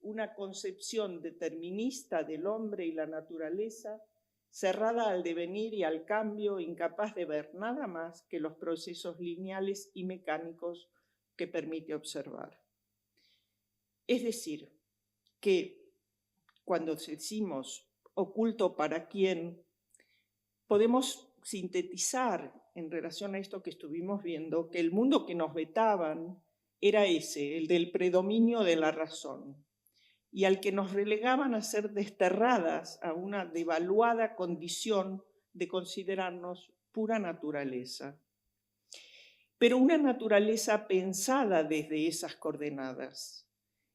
F: Una concepción determinista del hombre y la naturaleza, cerrada al devenir y al cambio, incapaz de ver nada más que los procesos lineales y mecánicos que permite observar. Es decir, que cuando decimos oculto para quién, podemos sintetizar en relación a esto que estuvimos viendo, que el mundo que nos vetaban era ese, el del predominio de la razón, y al que nos relegaban a ser desterradas a una devaluada condición de considerarnos pura naturaleza. Pero una naturaleza pensada desde esas coordenadas,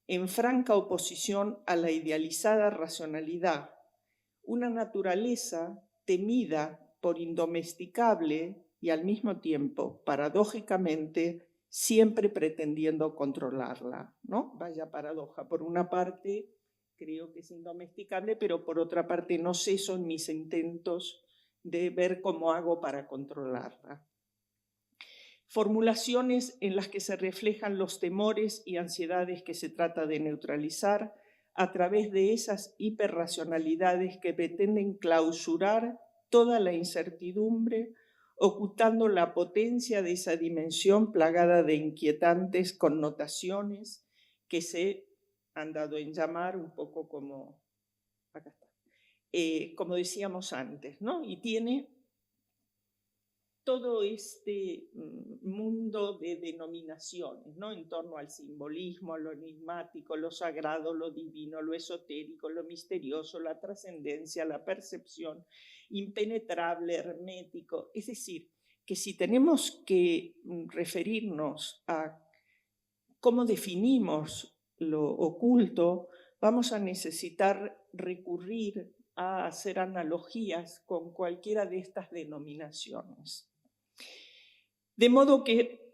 F: en franca oposición a la idealizada racionalidad, una naturaleza temida por indomesticable y al mismo tiempo, paradójicamente, siempre pretendiendo controlarla, ¿no? Vaya paradoja. Por una parte, creo que es indomesticable, pero por otra parte no ceso en mis intentos de ver cómo hago para controlarla. Formulaciones en las que se reflejan los temores y ansiedades que se trata de neutralizar a través de esas hiperracionalidades que pretenden clausurar toda la incertidumbre, ocultando la potencia de esa dimensión plagada de inquietantes connotaciones que se han dado en llamar un poco como, acá está, como decíamos antes, ¿no? Y tiene todo este mundo de denominaciones, ¿no? En torno al simbolismo, lo enigmático, lo sagrado, lo divino, lo esotérico, lo misterioso, la trascendencia, la percepción, impenetrable, hermético. Es decir, que si tenemos que referirnos a cómo definimos lo oculto, vamos a necesitar recurrir a hacer analogías con cualquiera de estas denominaciones. De modo que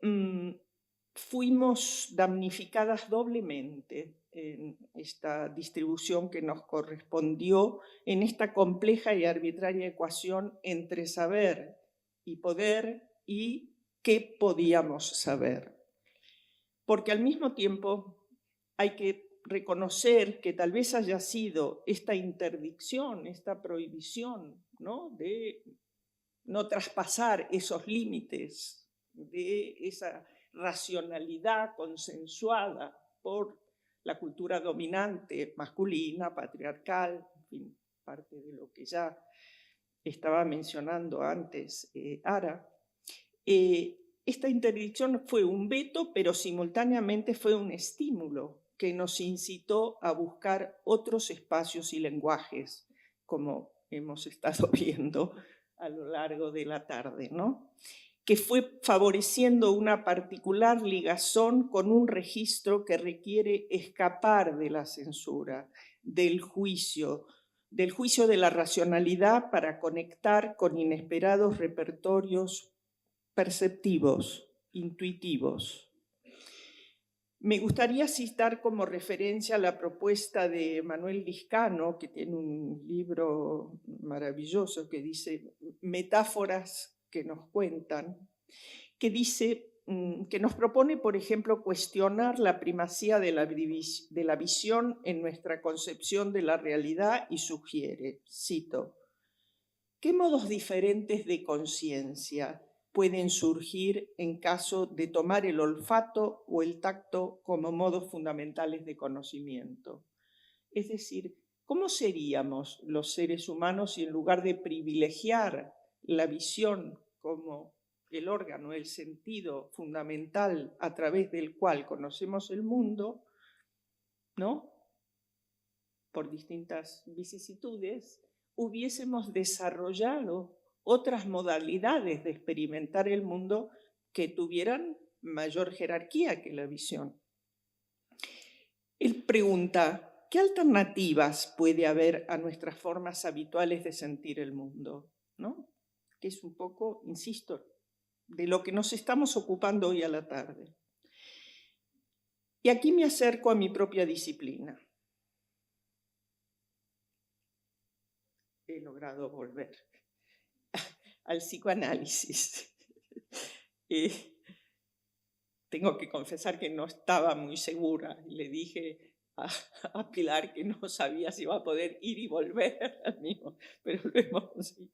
F: fuimos damnificadas doblemente en esta distribución que nos correspondió en esta compleja y arbitraria ecuación entre saber y poder y qué podíamos saber. Porque al mismo tiempo hay que reconocer que tal vez haya sido esta interdicción, esta prohibición, ¿no? De no traspasar esos límites de esa racionalidad consensuada por la cultura dominante masculina, patriarcal, en fin, parte de lo que ya estaba mencionando antes Ara. Esta interdicción fue un veto, pero simultáneamente fue un estímulo que nos incitó a buscar otros espacios y lenguajes, como hemos estado viendo a lo largo de la tarde, ¿no? Que fue favoreciendo una particular ligazón con un registro que requiere escapar de la censura, del juicio de la racionalidad para conectar con inesperados repertorios perceptivos, intuitivos. Me gustaría citar como referencia la propuesta de Manuel Liscano, que tiene un libro maravilloso que dice Metáforas que nos cuentan, que dice que nos propone, por ejemplo, cuestionar la primacía de la visión en nuestra concepción de la realidad y sugiere, cito, ¿qué modos diferentes de conciencia pueden surgir en caso de tomar el olfato o el tacto como modos fundamentales de conocimiento. Es decir, ¿cómo seríamos los seres humanos si en lugar de privilegiar la visión como el órgano, el sentido fundamental a través del cual conocemos el mundo, ¿no?, por distintas vicisitudes, hubiésemos desarrollado otras modalidades de experimentar el mundo que tuvieran mayor jerarquía que la visión? Él pregunta, ¿qué alternativas puede haber a nuestras formas habituales de sentir el mundo? ¿No? Que es un poco, insisto, de lo que nos estamos ocupando hoy a la tarde. Y aquí me acerco a mi propia disciplina. He logrado volver al psicoanálisis. Tengo que confesar que no estaba muy segura. Le dije a Pilar que no sabía si iba a poder ir y volver, pero lo hemos conseguido.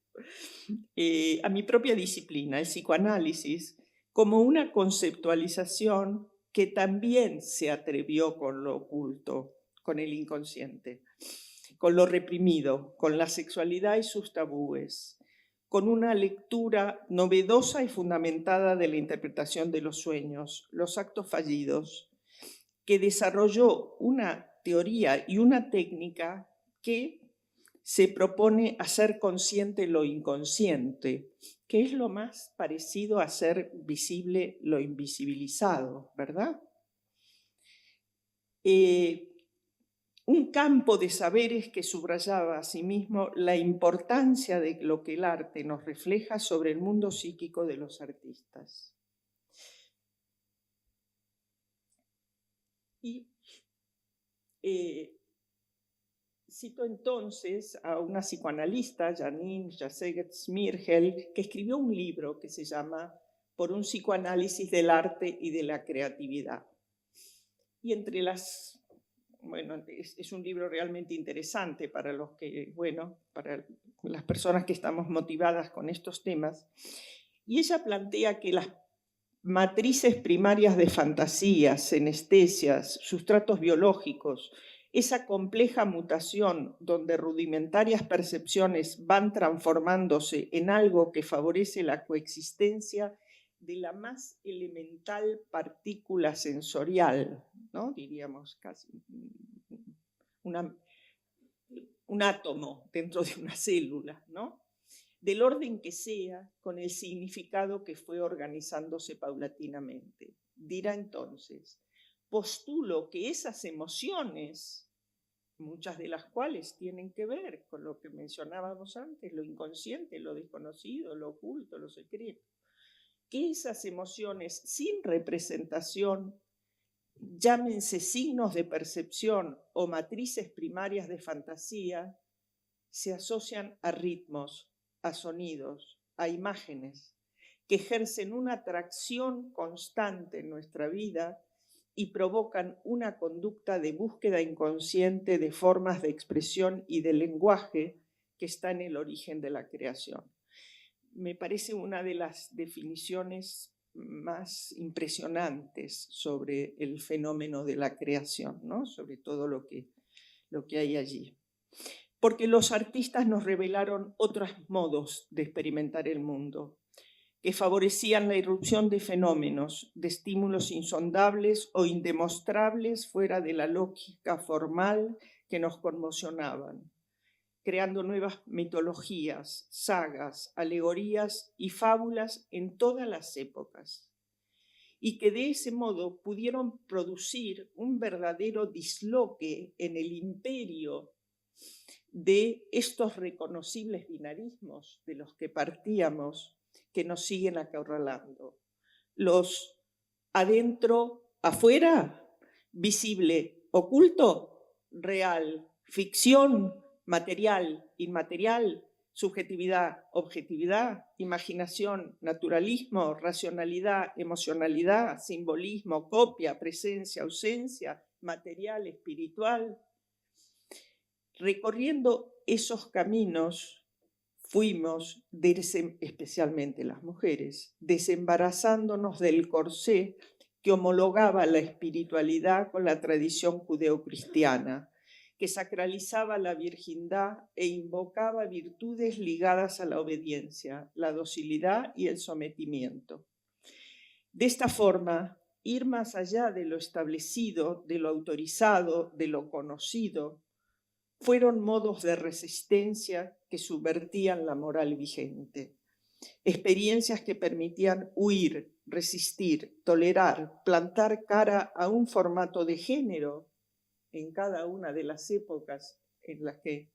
F: A mi propia disciplina, el psicoanálisis, como una conceptualización que también se atrevió con lo oculto, con el inconsciente, con lo reprimido, con la sexualidad y sus tabúes, con una lectura novedosa y fundamentada de la interpretación de los sueños, los actos fallidos, que desarrolló una teoría y una técnica que se propone hacer consciente lo inconsciente, que es lo más parecido a hacer visible lo invisibilizado, ¿verdad? Un campo de saberes que subrayaba asimismo la importancia de lo que el arte nos refleja sobre el mundo psíquico de los artistas. Y cito entonces a una psicoanalista, Janine Jaseget-Smirgel, que escribió un libro que se llama Por un psicoanálisis del arte y de la creatividad. Y entre las... Bueno, es un libro realmente interesante para los que, bueno, para las personas que estamos motivadas con estos temas. Y ella plantea que las matrices primarias de fantasías, senestesias, sustratos biológicos, esa compleja mutación donde rudimentarias percepciones van transformándose en algo que favorece la coexistencia de la más elemental partícula sensorial, ¿no? Diríamos casi un átomo dentro de una célula, ¿no? Del orden que sea, con el significado que fue organizándose paulatinamente. Dirá entonces, postulo que esas emociones, muchas de las cuales tienen que ver con lo que mencionábamos antes, lo inconsciente, lo desconocido, lo oculto, lo secreto, que esas emociones sin representación, llámense signos de percepción o matrices primarias de fantasía, se asocian a ritmos, a sonidos, a imágenes, que ejercen una atracción constante en nuestra vida y provocan una conducta de búsqueda inconsciente de formas de expresión y de lenguaje que está en el origen de la creación. Me parece una de las definiciones más impresionantes sobre el fenómeno de la creación, ¿no? Sobre todo lo que hay allí. Porque los artistas nos revelaron otros modos de experimentar el mundo, que favorecían la irrupción de fenómenos, de estímulos insondables o indemostrables fuera de la lógica formal que nos conmocionaban, creando nuevas mitologías, sagas, alegorías y fábulas en todas las épocas, y que de ese modo pudieron producir un verdadero disloque en el imperio de estos reconocibles binarismos de los que partíamos, que nos siguen acorralando. Los adentro, afuera, visible, oculto, real, ficción, material, inmaterial, subjetividad, objetividad, imaginación, naturalismo, racionalidad, emocionalidad, simbolismo, copia, presencia, ausencia, material, espiritual. Recorriendo esos caminos fuimos, especialmente las mujeres, desembarazándonos del corsé que homologaba la espiritualidad con la tradición judeocristiana, que sacralizaba la virgindad e invocaba virtudes ligadas a la obediencia, la docilidad y el sometimiento. De esta forma, ir más allá de lo establecido, de lo autorizado, de lo conocido, fueron modos de resistencia que subvertían la moral vigente, experiencias que permitían huir, resistir, tolerar, plantar cara a un formato de género en cada una de las épocas en las que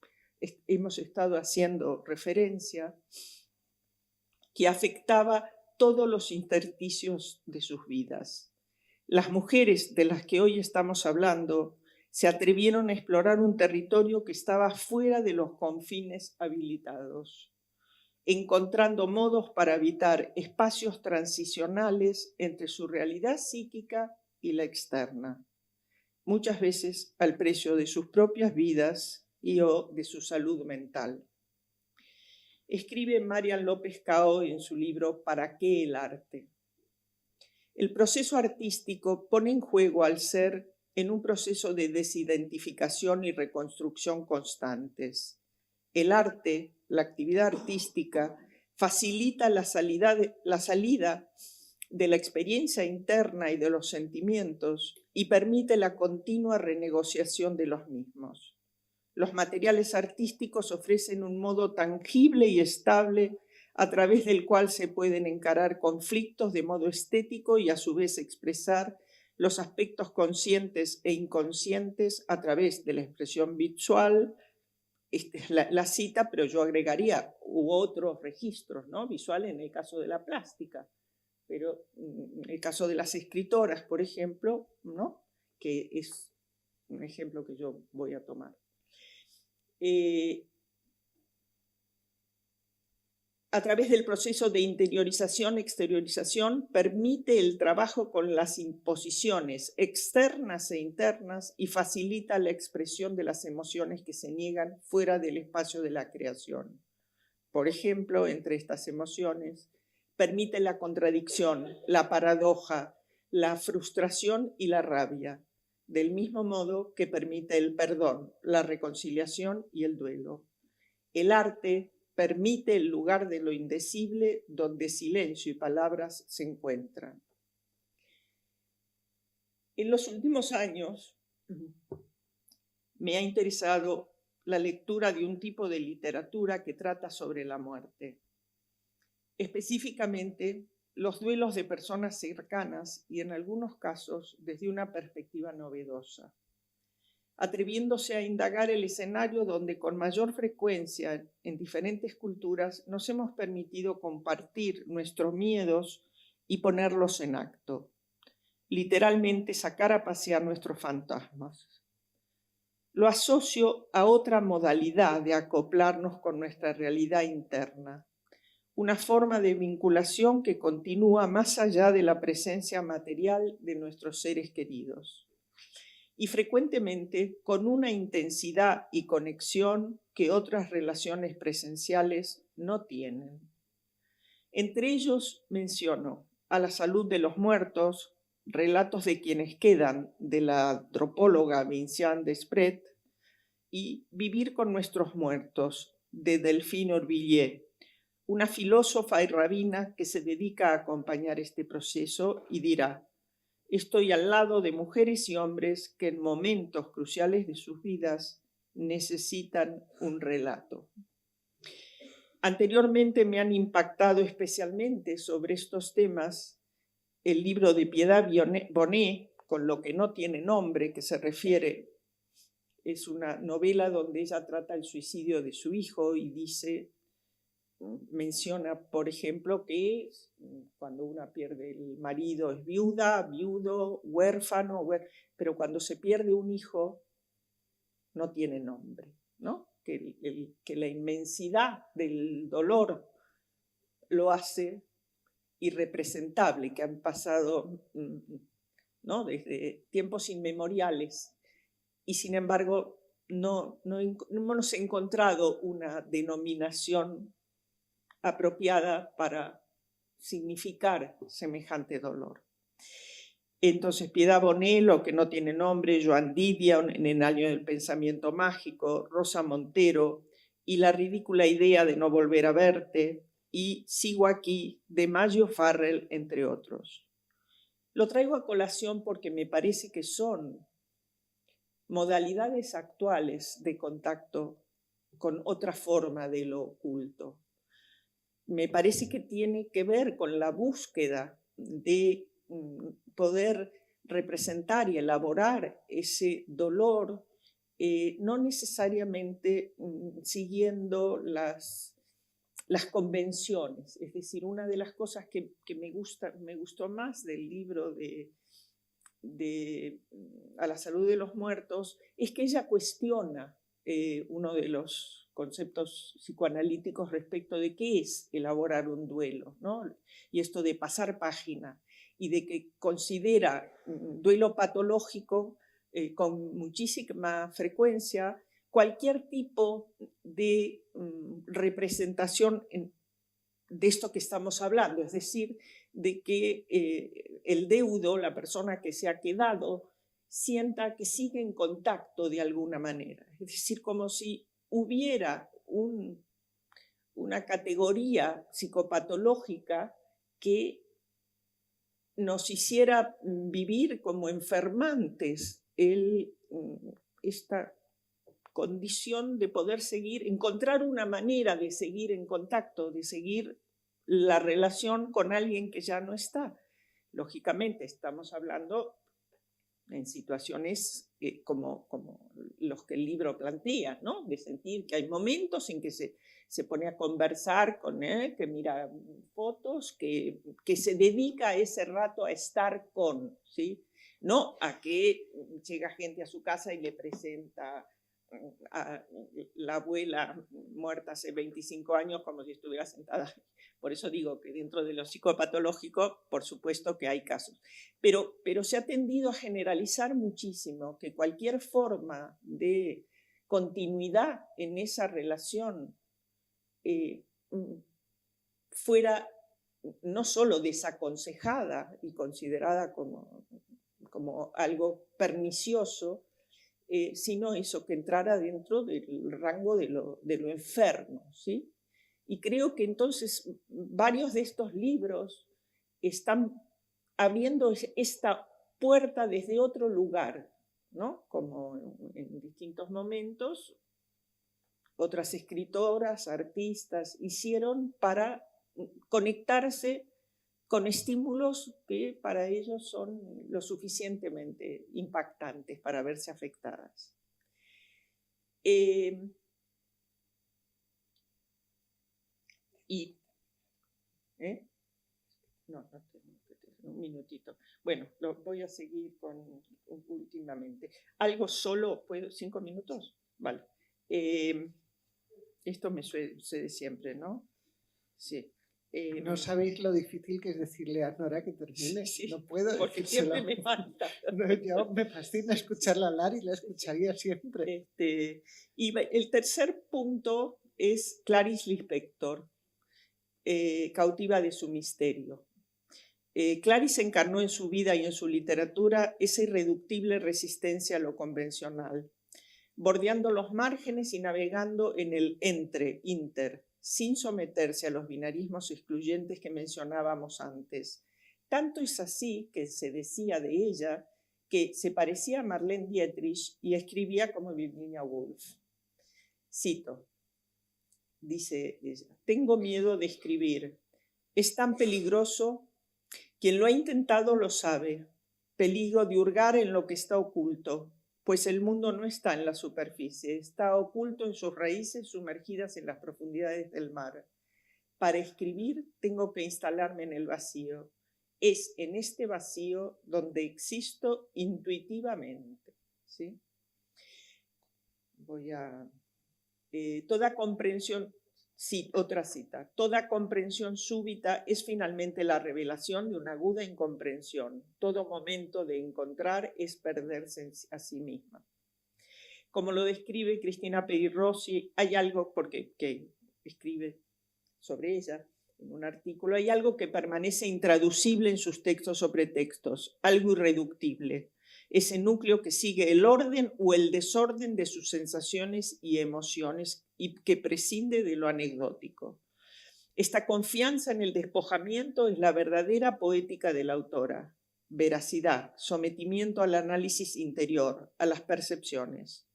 F: hemos estado haciendo referencia, que afectaba todos los intersticios de sus vidas. Las mujeres de las que hoy estamos hablando se atrevieron a explorar un territorio que estaba fuera de los confines habilitados, encontrando modos para habitar espacios transicionales entre su realidad psíquica y la externa, muchas veces al precio de sus propias vidas y o de su salud mental. Escribe Marian López Cao en su libro ¿Para qué el arte? El proceso artístico pone en juego al ser en un proceso de desidentificación y reconstrucción constantes. El arte, la actividad artística, facilita la salida de la experiencia interna y de los sentimientos y permite la continua renegociación de los mismos. Los materiales artísticos ofrecen un modo tangible y estable a través del cual se pueden encarar conflictos de modo estético y a su vez expresar los aspectos conscientes e inconscientes a través de la expresión visual. Esta es la cita, pero yo agregaría u otros registros, ¿no? Visual en el caso de la plástica, pero en el caso de las escritoras, por ejemplo, ¿no? Que es un ejemplo que yo voy a tomar. A través del proceso de interiorización-exteriorización, permite el trabajo con las imposiciones externas e internas y facilita la expresión de las emociones que se niegan fuera del espacio de la creación. Por ejemplo, entre estas emociones, permite la contradicción, la paradoja, la frustración y la rabia, del mismo modo que permite el perdón, la reconciliación y el duelo. El arte permite el lugar de lo indecible donde silencio y palabras se encuentran. En los últimos años me ha interesado la lectura de un tipo de literatura que trata sobre la muerte, específicamente los duelos de personas cercanas y en algunos casos desde una perspectiva novedosa, atreviéndose a indagar el escenario donde con mayor frecuencia en diferentes culturas nos hemos permitido compartir nuestros miedos y ponerlos en acto, literalmente sacar a pasear nuestros fantasmas. Lo asocio a otra modalidad de acoplarnos con nuestra realidad interna, una forma de vinculación que continúa más allá de la presencia material de nuestros seres queridos, y frecuentemente con una intensidad y conexión que otras relaciones presenciales no tienen. Entre ellos menciono A la salud de los muertos, Relatos de quienes quedan, de la antropóloga Vinciane Desprez, y Vivir con nuestros muertos, de Delphine Orvilliers, una filósofa y rabina que se dedica a acompañar este proceso y dirá: estoy al lado de mujeres y hombres que en momentos cruciales de sus vidas necesitan un relato. Anteriormente me han impactado especialmente sobre estos temas el libro de Piedad Bonet, Con lo que no tiene nombre, que se refiere, es una novela donde ella trata el suicidio de su hijo y menciona, por ejemplo, que cuando una pierde el marido es viuda, viudo, huérfano, pero cuando se pierde un hijo no tiene nombre, ¿no? Que la inmensidad del dolor lo hace irrepresentable, que han pasado, ¿no? Desde tiempos inmemoriales y sin embargo no hemos encontrado una denominación apropiada para significar semejante dolor. Entonces, Piedad Bonello, que no tiene nombre, Joan Didion, en El año del pensamiento mágico, Rosa Montero, y La ridícula idea de no volver a verte, y Sigo aquí, de Maggio Farrell, entre otros. Lo traigo a colación porque me parece que son modalidades actuales de contacto con otra forma de lo oculto. Me parece que tiene que ver con la búsqueda de poder representar y elaborar ese dolor, no necesariamente siguiendo las convenciones. Es decir, una de las cosas que me gustó más del libro de A la salud de los muertos es que ella cuestiona uno de los conceptos psicoanalíticos respecto de qué es elaborar un duelo, ¿no? Y esto de pasar página, y de que considera duelo patológico con muchísima frecuencia cualquier tipo de representación de esto que estamos hablando, es decir, de que el deudo, la persona que se ha quedado, sienta que sigue en contacto de alguna manera. Es decir, como si hubiera una categoría psicopatológica que nos hiciera vivir como enfermantes esta condición de poder seguir, encontrar una manera de seguir en contacto, de seguir la relación con alguien que ya no está. Lógicamente estamos hablando en situaciones como los que el libro plantea, ¿no? De sentir que hay momentos en que se pone a conversar con él, que mira fotos, que se dedica a ese rato a estar con, ¿sí? No a que llega gente a su casa y le presenta a la abuela muerta hace 25 años como si estuviera sentada. Por eso digo que dentro de lo psicopatológico, por supuesto que hay casos. Pero se ha tendido a generalizar muchísimo que cualquier forma de continuidad en esa relación fuera no solo desaconsejada y considerada como algo pernicioso, sino eso, que entrara dentro del rango de lo enfermo, ¿sí? Y creo que entonces varios de estos libros están abriendo esta puerta desde otro lugar, ¿no? Como en distintos momentos otras escritoras, artistas hicieron para conectarse con estímulos que para ellos son lo suficientemente impactantes para verse afectadas. Un minutito. Bueno, voy a seguir con últimamente. Algo solo, ¿puedo? ¿5 minutos? Vale. Esto me sucede siempre, ¿no? Sí.
B: No sabéis lo difícil que es decirle a Nora que termine.
F: Sí,
B: no puedo
F: porque
B: decírselo.
F: siempre me falta.
B: No, yo me fascina escucharla hablar y la escucharía siempre.
F: Y el tercer punto es Clarice Lispector, cautiva de su misterio. Clarice encarnó en su vida y en su literatura esa irreductible resistencia a lo convencional, bordeando los márgenes y navegando en el inter, sin someterse a los binarismos excluyentes que mencionábamos antes. Tanto es así que se decía de ella que se parecía a Marlene Dietrich y escribía como Virginia Woolf. Cito, dice ella, tengo miedo de escribir. Es tan peligroso. Quien lo ha intentado lo sabe. Peligro de hurgar en lo que está oculto, pues el mundo no está en la superficie, está oculto en sus raíces sumergidas en las profundidades del mar. Para escribir tengo que instalarme en el vacío. Es en este vacío donde existo intuitivamente. ¿Sí? Toda comprensión, sí, otra cita, toda comprensión súbita es finalmente la revelación de una aguda incomprensión. Todo momento de encontrar es perderse a sí misma. Como lo describe Cristina Peri Rossi, hay algo que escribe sobre ella en un artículo, hay algo que permanece intraducible en sus textos o pretextos, algo irreductible, ese núcleo que sigue el orden o el desorden de sus sensaciones y emociones y que prescinde de lo anecdótico. Esta confianza en el despojamiento es la verdadera poética de la autora. Veracidad, sometimiento al análisis interior, a las percepciones.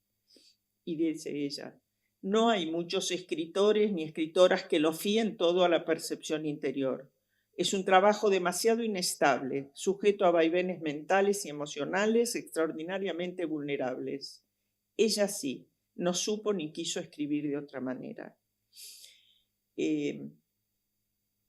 F: Y dice ella, no hay muchos escritores ni escritoras que lo fíen todo a la percepción interior. Es un trabajo demasiado inestable, sujeto a vaivenes mentales y emocionales extraordinariamente vulnerables. Ella sí, no supo ni quiso escribir de otra manera.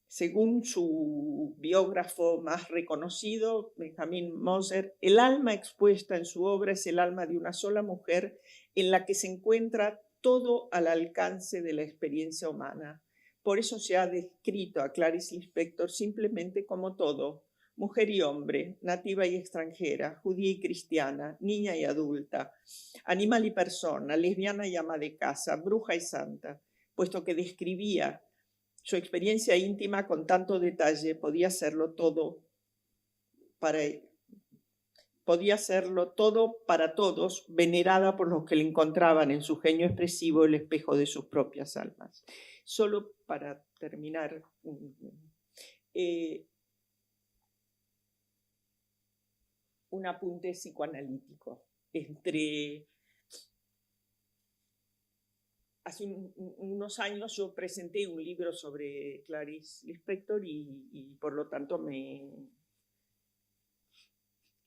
F: Según su biógrafo más reconocido, Benjamin Moser, el alma expuesta en su obra es el alma de una sola mujer en la que se encuentra todo al alcance de la experiencia humana. Por eso se ha descrito a Clarice Lispector simplemente como todo, mujer y hombre, nativa y extranjera, judía y cristiana, niña y adulta, animal y persona, lesbiana y ama de casa, bruja y santa, puesto que describía su experiencia íntima con tanto detalle, podía hacerlo todo para todos, venerada por los que le encontraban en su genio expresivo el espejo de sus propias almas. Solo para terminar, un apunte psicoanalítico. Hace unos años yo presenté un libro sobre Clarice Lispector y por lo tanto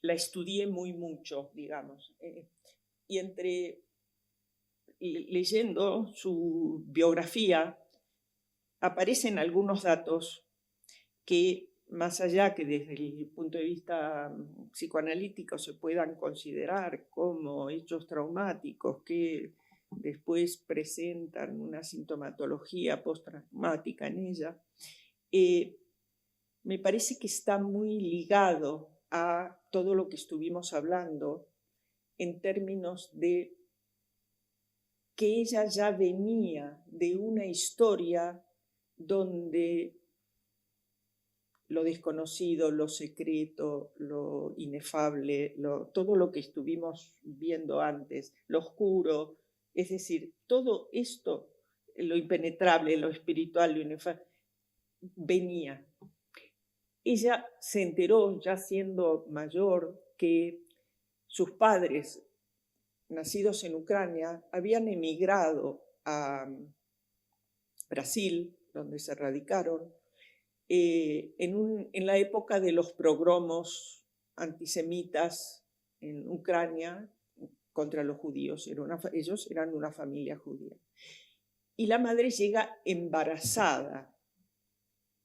F: la estudié mucho, digamos. Y leyendo su biografía aparecen algunos datos que, más allá que desde el punto de vista psicoanalítico se puedan considerar como hechos traumáticos que después presentan una sintomatología postraumática en ella, me parece que está muy ligado a todo lo que estuvimos hablando en términos de que ella ya venía de una historia donde lo desconocido, lo secreto, lo inefable, todo lo que estuvimos viendo antes, lo oscuro, es decir, todo esto, lo impenetrable, lo espiritual, lo inefable, venía. Ella se enteró, ya siendo mayor, que sus padres, nacidos en Ucrania, habían emigrado a Brasil, donde se radicaron, en la época de los pogromos antisemitas en Ucrania contra los judíos. Ellos eran una familia judía. Y la madre llega embarazada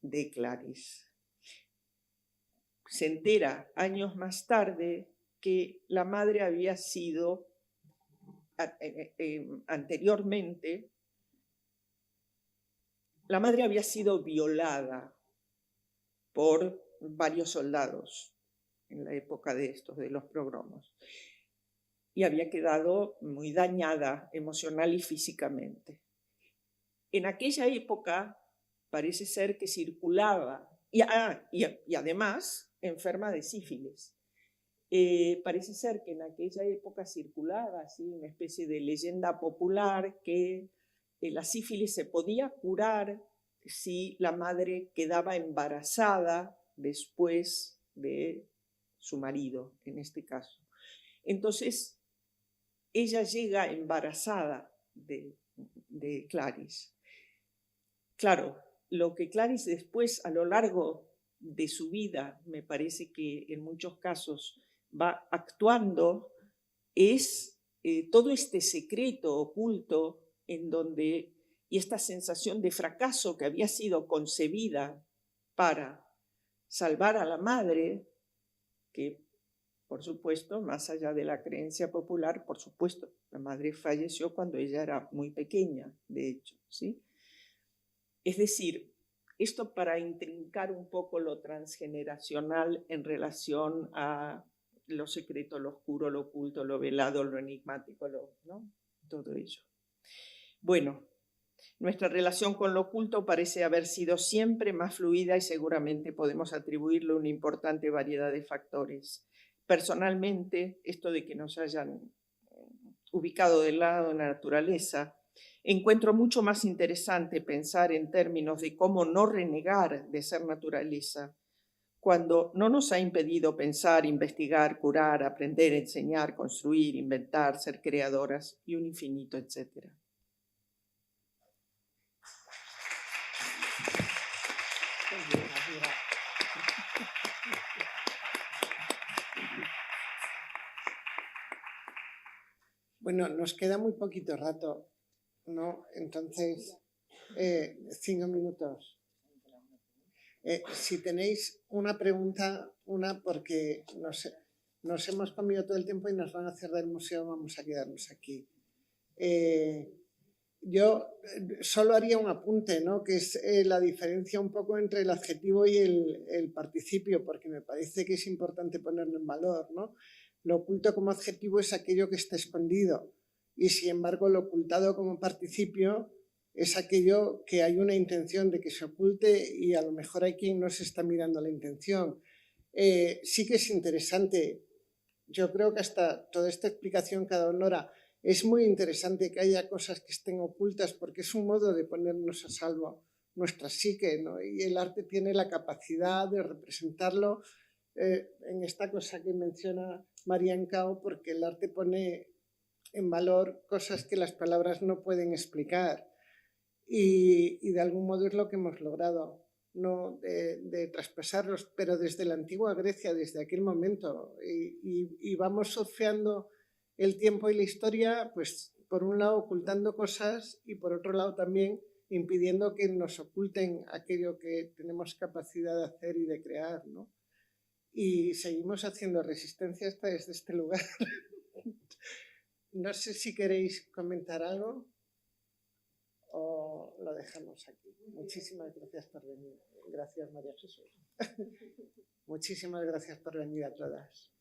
F: de Clarice. Se entera años más tarde que la madre había sido anteriormente, la madre había sido violada por varios soldados en la época de los pogromos y había quedado muy dañada emocional y físicamente. En aquella época parece ser que circulaba, y además enferma de sífilis. Parece ser que en aquella época circulaba así una especie de leyenda popular que la sífilis se podía curar si la madre quedaba embarazada después de su marido, en este caso. Entonces, ella llega embarazada de Clarice. Claro, lo que Clarice después, a lo largo de su vida, me parece que en muchos casos va actuando, es todo este secreto oculto en donde, y esta sensación de fracaso que había sido concebida para salvar a la madre, que por supuesto, más allá de la creencia popular, por supuesto, la madre falleció cuando ella era muy pequeña, de hecho, ¿sí? Es decir, esto para intrincar un poco lo transgeneracional en relación a lo secreto, lo oscuro, lo oculto, lo velado, lo enigmático, ¿no? Todo ello. Bueno, Nuestra relación con lo oculto parece haber sido siempre más fluida y seguramente podemos atribuirle una importante variedad de factores. Personalmente, esto de que nos hayan ubicado del lado de la naturaleza, encuentro mucho más interesante pensar en términos de cómo no renegar de ser naturaleza, cuando no nos ha impedido pensar, investigar, curar, aprender, enseñar, construir, inventar, ser creadoras y un infinito, etcétera.
B: Bueno, nos queda muy poquito rato, ¿no? Entonces, 5 minutos. Si tenéis una pregunta, porque nos hemos comido todo el tiempo y nos van a cerrar el museo, vamos a quedarnos aquí. Yo solo haría un apunte, ¿no? Que es la diferencia un poco entre el adjetivo y el participio, porque me parece que es importante ponerlo en valor, ¿no? Lo oculto como adjetivo es aquello que está escondido y, sin embargo, lo ocultado como participio es aquello que hay una intención de que se oculte y a lo mejor hay quien no se está mirando la intención. Sí que es interesante, yo creo que hasta toda esta explicación que ha dado Nora, es muy interesante que haya cosas que estén ocultas porque es un modo de ponernos a salvo nuestra psique, ¿no? Y el arte tiene la capacidad de representarlo en esta cosa que menciona Marian Cao, porque el arte pone en valor cosas que las palabras no pueden explicar y de algún modo es lo que hemos logrado, ¿no? de traspasarlos, pero desde la antigua Grecia, desde aquel momento, y vamos surfeando el tiempo y la historia, pues por un lado ocultando cosas y por otro lado también impidiendo que nos oculten aquello que tenemos capacidad de hacer y de crear, ¿no? Y seguimos haciendo resistencia hasta desde este lugar. No sé si queréis comentar algo o lo dejamos aquí. Muchísimas gracias por venir. Gracias, María Jesús. Muchísimas gracias por venir a todas.